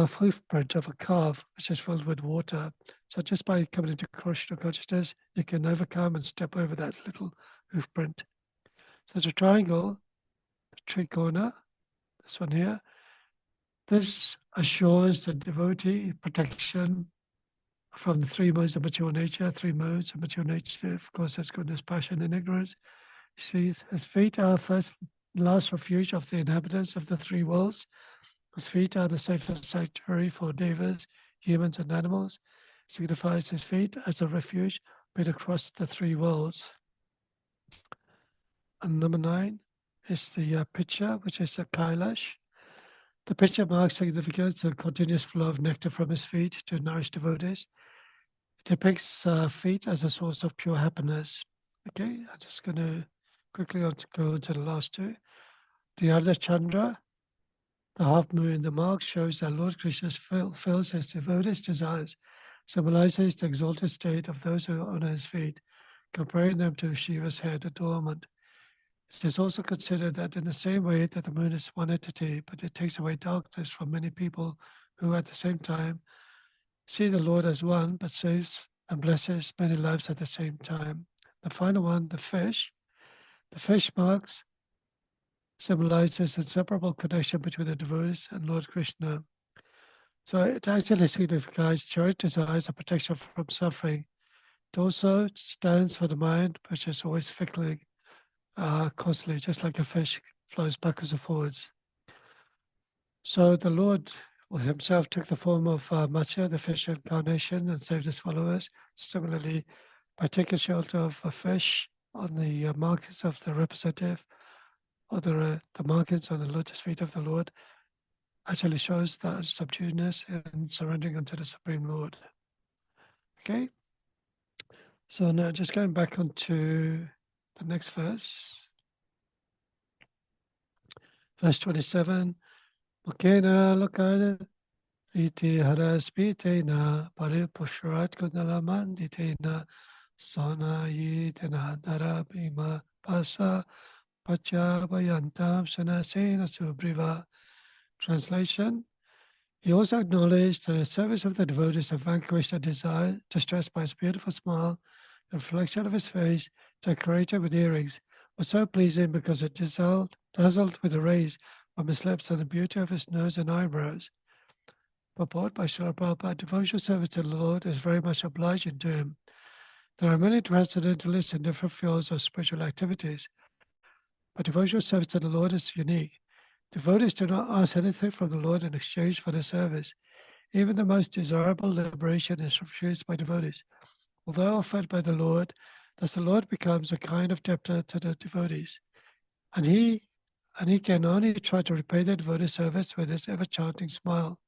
footprint of a calf which is filled with water. So just by coming into Krishna consciousness, you can overcome and step over that little hoofprint. So the triangle, the trikona, this one here, this assures the devotee protection from the three modes of material nature. Three modes of material nature, of course, that's goodness, passion, and ignorance. You see, his feet are first and last refuge of the inhabitants of the three worlds. His feet are the safest sanctuary for devas, humans, and animals. It signifies his feet as a refuge made across the three worlds. And number 9 is the pitcher, which is the Kailash. The pitcher marks significance and continuous flow of nectar from his feet to nourish devotees. It depicts feet as a source of pure happiness. Okay, I'm just going to quickly go into the last two. The Ardha Chandra, the half moon, the mark shows that Lord Krishna fills his devotees' desires, symbolizes the exalted state of those who honor his feet, comparing them to Shiva's head adornment. It is also considered that in the same way that the moon is one entity, but it takes away darkness from many people who at the same time see the Lord as one, but saves and blesses many lives at the same time. The final one, the fish marks symbolizes inseparable connection between the devotees and Lord Krishna. So it actually signifies joy, desires, and protection from suffering. It also stands for the mind, which is always fickling, constantly, just like a fish flows backwards and forwards. So the Lord himself took the form of Matsya, the fish incarnation, and saved his followers. Similarly, by taking shelter of a fish on the markings of the representative, or the markings on the lotus feet of the Lord, actually shows that subduedness and surrendering unto the Supreme Lord. Okay? So now just going back onto the next verse. Verse 27. Mukena lokada iti haraspitena paripusharat kundalamanditena sonayitena darabhima pasa pachabayantam sanasena subriva. Translation. He also acknowledged the service of the devotees have vanquished the desire, distressed by his beautiful smile. The reflection of his face, decorated with earrings, was so pleasing because it dazzled with the rays from his lips and the beauty of his nose and eyebrows. Purport by Srila Prabhupada, devotional service to the Lord is very much obliging to him. There are many transcendentalists in different fields of spiritual activities, but devotional service to the Lord is unique. Devotees do not ask anything from the Lord in exchange for their service. Even the most desirable liberation is refused by devotees. Although offered by the Lord, thus the Lord becomes a kind of debtor to the devotees. And he can only try to repay the devotee service with his ever-chanting smile.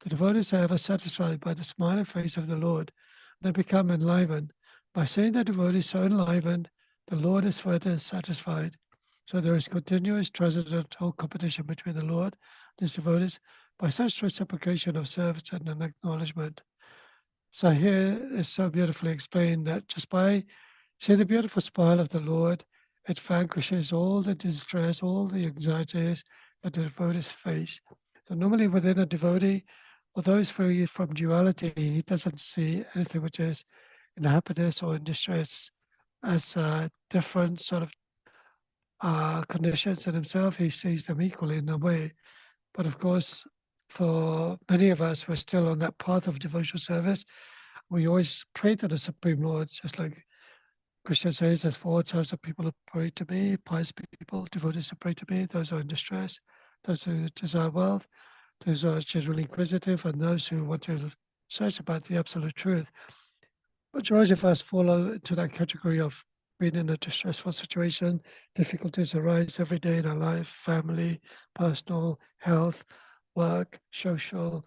The devotees are ever satisfied by the smiling face of the Lord. They become enlivened. By seeing the devotee so enlivened, the Lord is further satisfied. So there is continuous transcendental competition between the Lord and his devotees by such reciprocation of service and an acknowledgement. So here is so beautifully explained that just by seeing the beautiful smile of the Lord, it vanquishes all the distress, all the anxieties that the devotees face. So normally within a devotee, although he's free from duality, he doesn't see anything which is in happiness or in distress as different sort of conditions in himself. He sees them equally in a way. But of course, for many of us who are still on that path of devotional service, we always pray to the Supreme Lord, just like Krishna says, there's four types of people who pray to me: pious people, devotees who pray to me, those who are in distress, those who desire wealth, those who are generally inquisitive, and those who want to search about the absolute truth. Majority of us fall into that category of being in a distressful situation. Difficulties arise every day in our life: family, personal, health, work, social.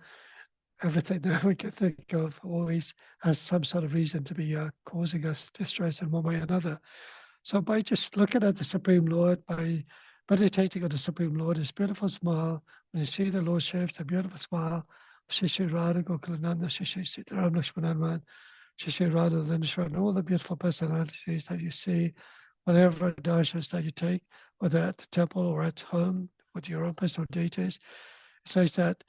Everything that we can think of always has some sort of reason to be causing us distress in one way or another. So by just looking at the Supreme Lord, by meditating on the Supreme Lord, his beautiful smile, when you see the Lordship, the beautiful smile, Shri Shri Radha Gokulananda, Shri Shri Sitaram Lakshmanaman, Shri Shri Radha Lindeshwar, and all the beautiful personalities that you see, whatever darshans that you take, whether at the temple or at home with your own personal deities, it says that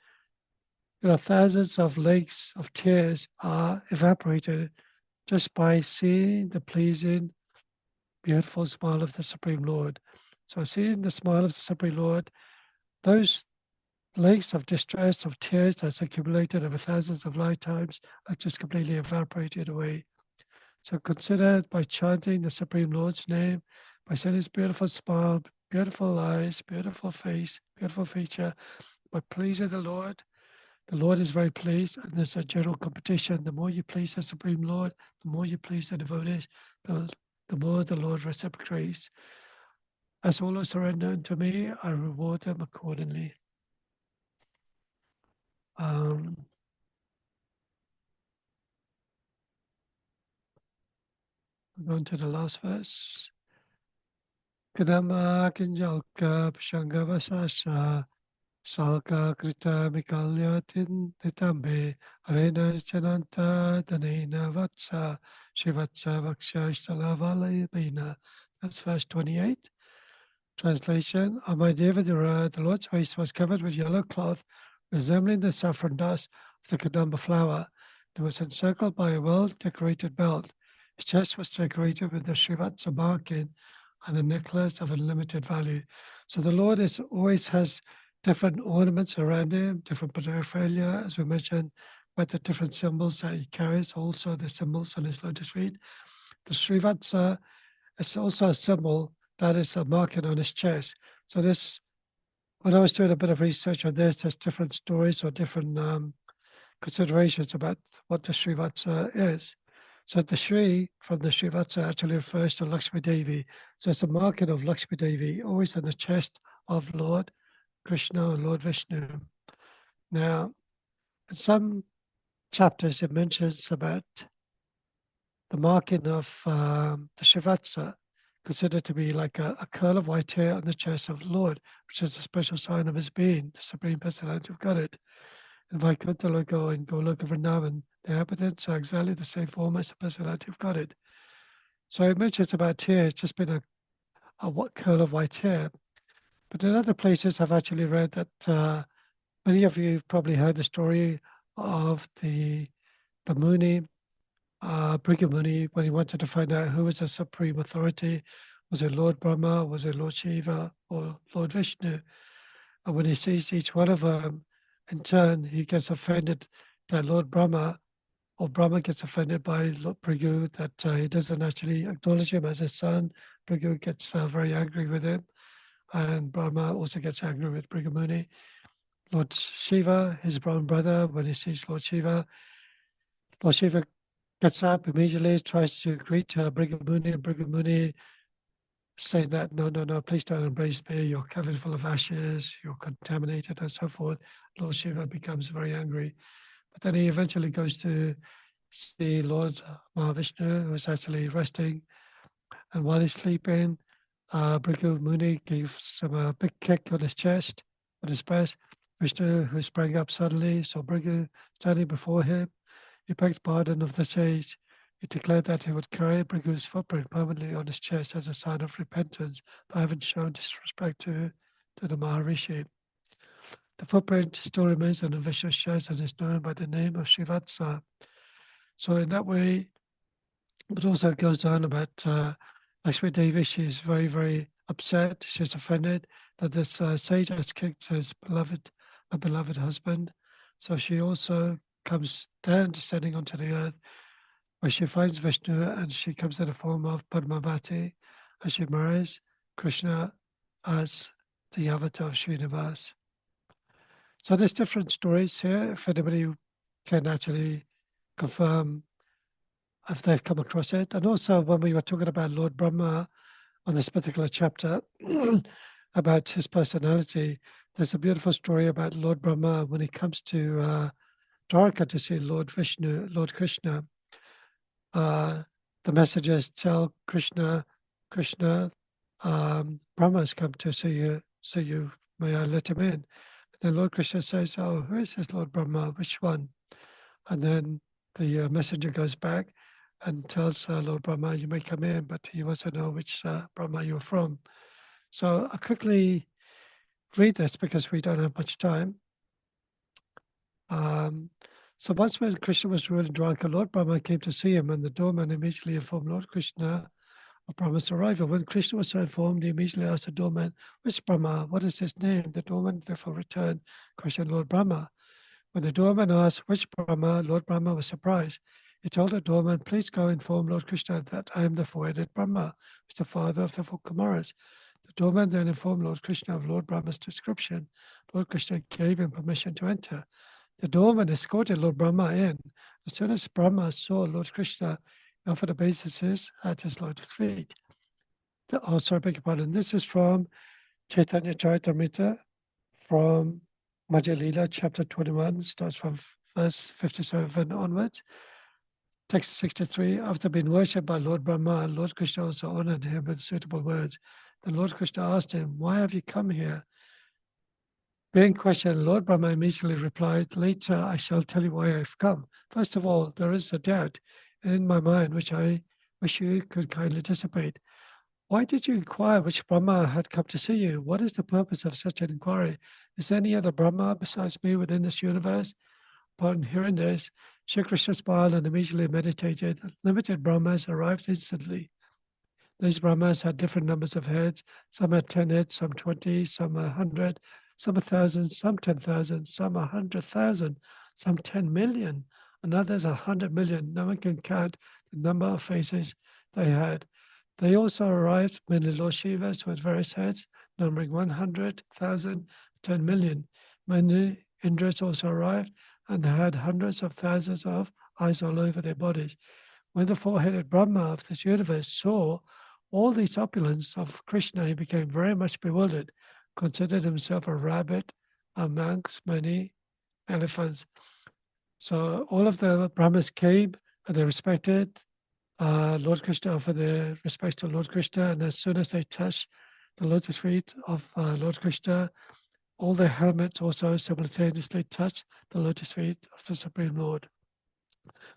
thousands of lakes of tears are evaporated just by seeing the pleasing, beautiful smile of the Supreme Lord. So seeing the smile of the Supreme Lord, those lakes of distress, of tears that's accumulated over thousands of lifetimes are just completely evaporated away. So consider by chanting the Supreme Lord's name, by seeing his beautiful smile, beautiful eyes, beautiful face, beautiful feature, by pleasing the Lord is very pleased, and there's a general competition. The more you please the Supreme Lord, the more you please the devotees, the more the Lord reciprocates. As all are surrender unto me, I reward them accordingly. Going to the last verse. Kadama Kinjalka Pashangavasasha Salka Krita Mikalyatin Nitambe Arena Chananta Danena Vatsa Shivatsa Vaksha Ishtalavala. That's verse 28. Translation: On my day of the Lord's face was covered with yellow cloth, resembling the saffron dust of the kadamba flower. It was encircled by a well-decorated belt. His chest was decorated with the Srivatsa marking and a necklace of unlimited value. So the Lord always has different ornaments around him, different paraphernalia, as we mentioned, but the different symbols that he carries, also the symbols on his lotus feet. The Srivatsa is also a symbol that is a marking on his chest. So this, when I was doing a bit of research on this, there's different stories or different considerations about what the Srivatsa is. So the Shri from the Srivatsa actually refers to Lakshmi Devi. So it's a marking of Lakshmi Devi, always on the chest of Lord Krishna or Lord Vishnu. Now, in some chapters, it mentions about the marking of the Srivatsa, considered to be like a curl of white hair on the chest of the Lord, which is a special sign of his being, the Supreme Personality of Godhead. In Vaikuntha Loka and Goloka Vrindavan, the inhabitants are exactly the same form as the Personality of Godhead. So it mentions about hair, it's just been a curl of white hair. But in other places, I've actually read that many of you have probably heard the story of the Muni, Brigha Muni, when he wanted to find out who was the supreme authority. Was it Lord Brahma, was it Lord Shiva, or Lord Vishnu? And when he sees each one of them in turn, he gets offended that Lord Brahma, or Brahma gets offended by Lord Brigha, that he doesn't actually acknowledge him as his son. Brigha gets very angry with him, and Brahma also gets angry with Brigha Muni. Lord Shiva, his Brahman brother, when he sees Lord Shiva gets up immediately, tries to greet Brigha Muni, and Brigha Muni saying that, no, please don't embrace me, you're covered full of ashes, you're contaminated, and so forth. Lord Shiva becomes very angry. But then he eventually goes to see Lord Mahavishnu, who is actually resting. And while he's sleeping, Brigha Muni gives him a big kick on his chest, on his breast. Vishnu, who sprang up suddenly, saw Brigha standing before him. He begged pardon of the sage. He declared that he would carry Brigha's footprint permanently on his chest as a sign of repentance for having shown disrespect to the Maharishi. The footprint still remains on the Vishnu's chest and is known by the name of Srivatsa. So in that way, it also goes on about Lakshmi Devi. She's very, very upset. She's offended that this sage has kicked his beloved a beloved husband. So she also comes down, descending onto the earth, where she finds Vishnu, and she comes in the form of Padmavati, and she marries Krishna as the avatar of Srinivas. So there's different stories here. If anybody can actually confirm if they've come across it. And also when we were talking about Lord Brahma on this particular chapter, about his personality, there's a beautiful story about Lord Brahma when he comes to Dwarka to see Lord Vishnu, Lord Krishna. The messengers tell Krishna, Brahma has come to see you, may I let him in? And then Lord Krishna says, oh, who is this Lord Brahma, which one? And then the messenger goes back and tells Lord Brahma, you may come in, but he wants to know which Brahma you're from. So I'll quickly read this because we don't have much time. So once when Krishna was ruling Dwarka, Lord Brahma came to see him, and the doorman immediately informed Lord Krishna of Brahma's arrival. When Krishna was so informed, he immediately asked the doorman, which Brahma, what is his name? The doorman therefore returned, questioned Lord Brahma. When the doorman asked which Brahma, Lord Brahma was surprised. He told the doorman, please go inform Lord Krishna that I am the four-headed Brahma, who is the father of the four Kumaras. The doorman then informed Lord Krishna of Lord Brahma's description. Lord Krishna gave him permission to enter. The doorman escorted Lord Brahma in. As soon as Brahma saw Lord Krishna, he offered obeisances at his lotus feet. Sorry, beg your pardon. This is from Chaitanya Charitamrita, from Madhya Lila, chapter 21, starts from verse 57 onwards. Text 63, after being worshipped by Lord Brahma, Lord Krishna also honored him with suitable words. Then Lord Krishna asked him, why have you come here? Being questioned, Lord Brahma immediately replied, later I shall tell you why I've come. First of all, there is a doubt in my mind which I wish you could kindly dissipate. Why did you inquire which Brahma had come to see you? What is the purpose of such an inquiry? Is there any other Brahma besides me within this universe? Upon hearing this, Shri Krishna smiled and immediately meditated. Limited Brahmas arrived instantly. These Brahmas had different numbers of heads. Some had 10 heads, some 20, some 100, some 1,000, some 10,000, some 100,000, some 10 million, and others 100 million. No one can count the number of faces they had. They also arrived many Lord Shivas with various heads, numbering 100,000, 10 million. Many Indras also arrived, and they had hundreds of thousands of eyes all over their bodies. When the four-headed Brahma of this universe saw all these opulence of Krishna, he became very much bewildered, considered himself a rabbit amongst many elephants. So all of the Brahmas came and they respected Lord Krishna, offered their respects to Lord Krishna, and as soon as they touched the lotus feet of Lord Krishna, all their helmets also simultaneously touched the lotus feet of the Supreme Lord.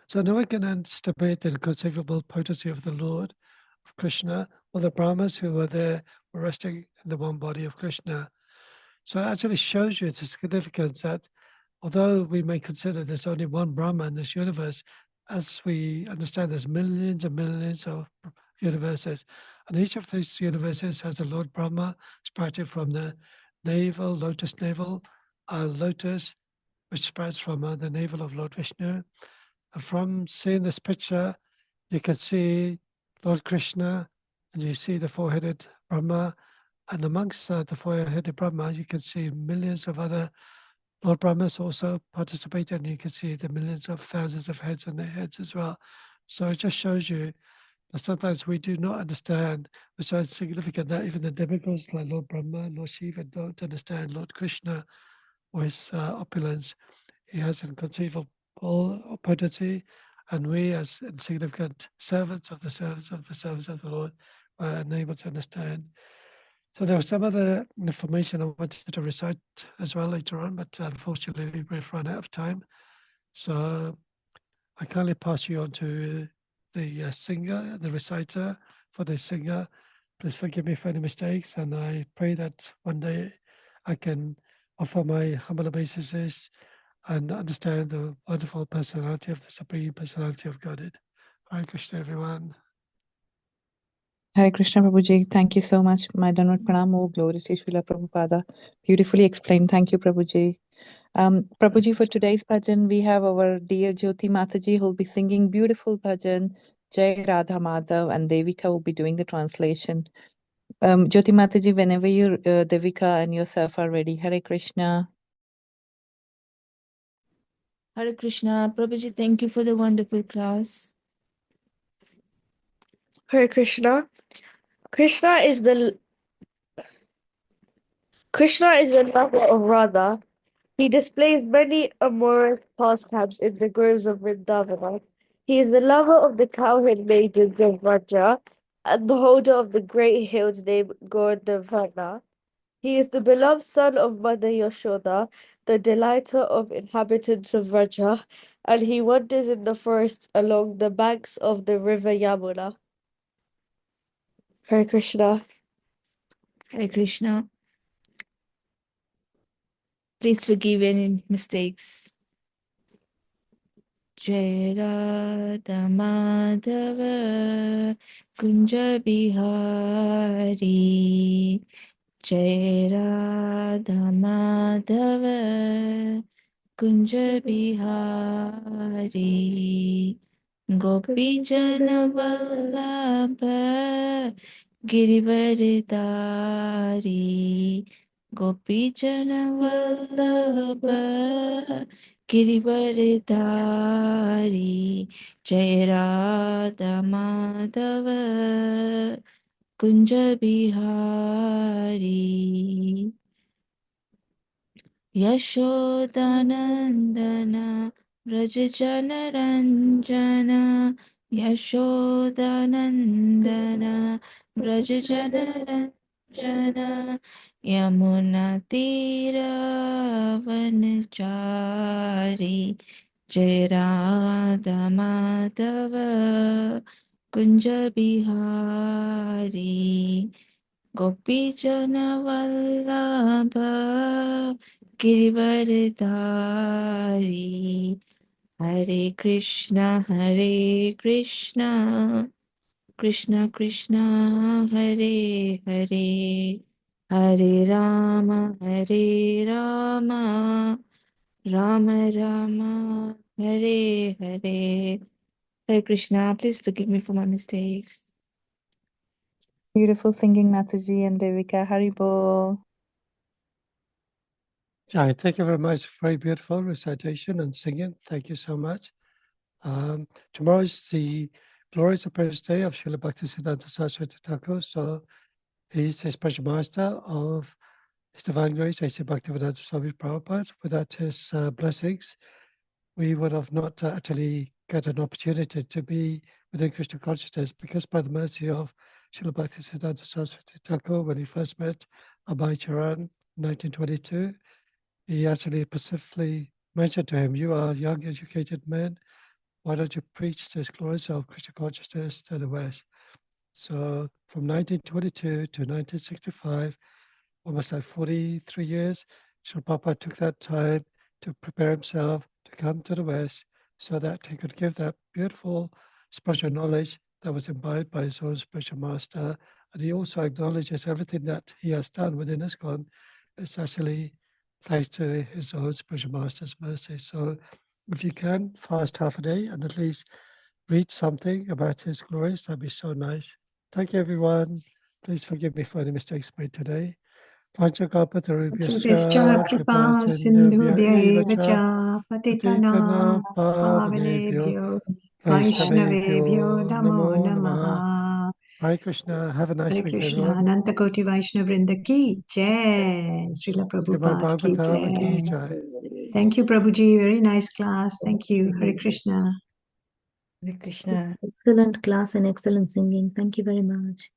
So no one can underestimate the inconceivable potency of the Lord of Krishna. All the Brahmas who were there were resting in the one body of Krishna. So it actually shows you the significance that although we may consider there's only one Brahma in this universe, as we understand there's millions and millions of universes, and each of these universes has a Lord Brahma sprouted from the navel, lotus, which sprouts from the navel of Lord Vishnu. And from seeing this picture, you can see Lord Krishna, and you see the four-headed Brahma, and amongst the four-headed Brahma, you can see millions of other Lord Brahmas also participate, and you can see the millions of thousands of heads on their heads as well. So it just shows you that sometimes we do not understand, it's so significant that even the demigods like Lord Brahma, Lord Shiva don't understand Lord Krishna or his opulence. He has inconceivable potency, and we as insignificant servants of the servants of the servants of the Lord are unable to understand. So there was some other information I wanted to recite as well later on, but unfortunately we've run out of time. So I kindly pass you on to the singer, the reciter for the singer. Please forgive me for any mistakes, and I pray that one day I can offer my humble obeisances and understand the wonderful personality of the Supreme Personality of Godhead. Hare Krishna, everyone. Hare Krishna, Prabhuji. Thank you so much. My Dandavat Pranam. All glory to Srila Prabhupada. Beautifully explained. Thank you, Prabhuji. Prabhuji, for today's bhajan, we have our dear Jyoti Mataji who will be singing beautiful bhajan. Jai Radha Madhav, and Devika will be doing the translation. Jyoti Mataji, whenever you, Devika and yourself are ready. Hare Krishna. Hare Krishna. Prabhuji, thank you for the wonderful class. Hare Krishna. Krishna is the lover of Radha. He displays many amorous pastimes in the groves of Vrindavana. He is the lover of the cowherd maidens of Vraja and the holder of the great hills named Govindavana. He is the beloved son of Mother Yashoda, the delighter of inhabitants of Vraja, and he wanders in the forest along the banks of the river Yamuna. Hare Krishna. Hare Krishna. Please forgive any mistakes. Jai Radha Madhava Kunja Bihari. Jai Radha Madhava Kunja Bihari. Gopi Jana Vallabha Girivaridari. Gopi Jana Vallabha Girivaridari. Jai Radha Madhava Kunja Bihari. Yashodanandana Rajajana Ranjana Yashodanandana Rajajana Ranjana Yamuna Tira Vanachari Jai Radha Madhava Kunja Bihari Gopi Jana Vallabha Girivaridari. Hare Krishna, Krishna Krishna, Hare Hare, Hare Rama, Rama Rama, Hare Hare. Hare Krishna, please forgive me for my mistakes. Beautiful singing, Mataji and Devika. Haribol. Jai, thank you very much. Very beautiful recitation and singing. Thank you so much. Tomorrow is the glorious appearance day of Srila Bhaktisiddhanta Saraswati Thakur. So he's the special master of His Divine Grace, A.C. Bhaktivedanta Swami Prabhupada. Without his blessings, we would have not actually got an opportunity to be within Krishna consciousness, because by the mercy of Srila Bhaktisiddhanta Saraswati Thakur, when he first met Abhay Charan in 1922, he actually specifically mentioned to him, "You are a young, educated man. Why don't you preach this glorious of Krishna consciousness to the West?" So from 1922 to 1965, almost like 43 years, Srila Prabhupada took that time to prepare himself to come to the West so that he could give that beautiful spiritual knowledge that was imbibed by his own spiritual master. And he also acknowledges everything that he has done within ISKCON is actually thanks to his own spiritual master's mercy. So if you can, fast half a day and at least read something about his glories, that'd be so nice. Thank you, everyone. Please forgive me for any mistakes made today. Chubhischa kripa sindhubhya eva cha patitanam pavanebhyo Vaishnavebhyo namo namaha. Hare Krishna. Have a nice Hare week, Krishna. everyone. Ananta Koti Vaishnava Vrinda ki jai. Srila Srimad Prabhupada ki Bhagavatam ki jai. jai. Thank you, Prabhuji. Very nice class. Thank you. Hare Krishna. Hare Krishna. Excellent class and excellent singing. Thank you very much.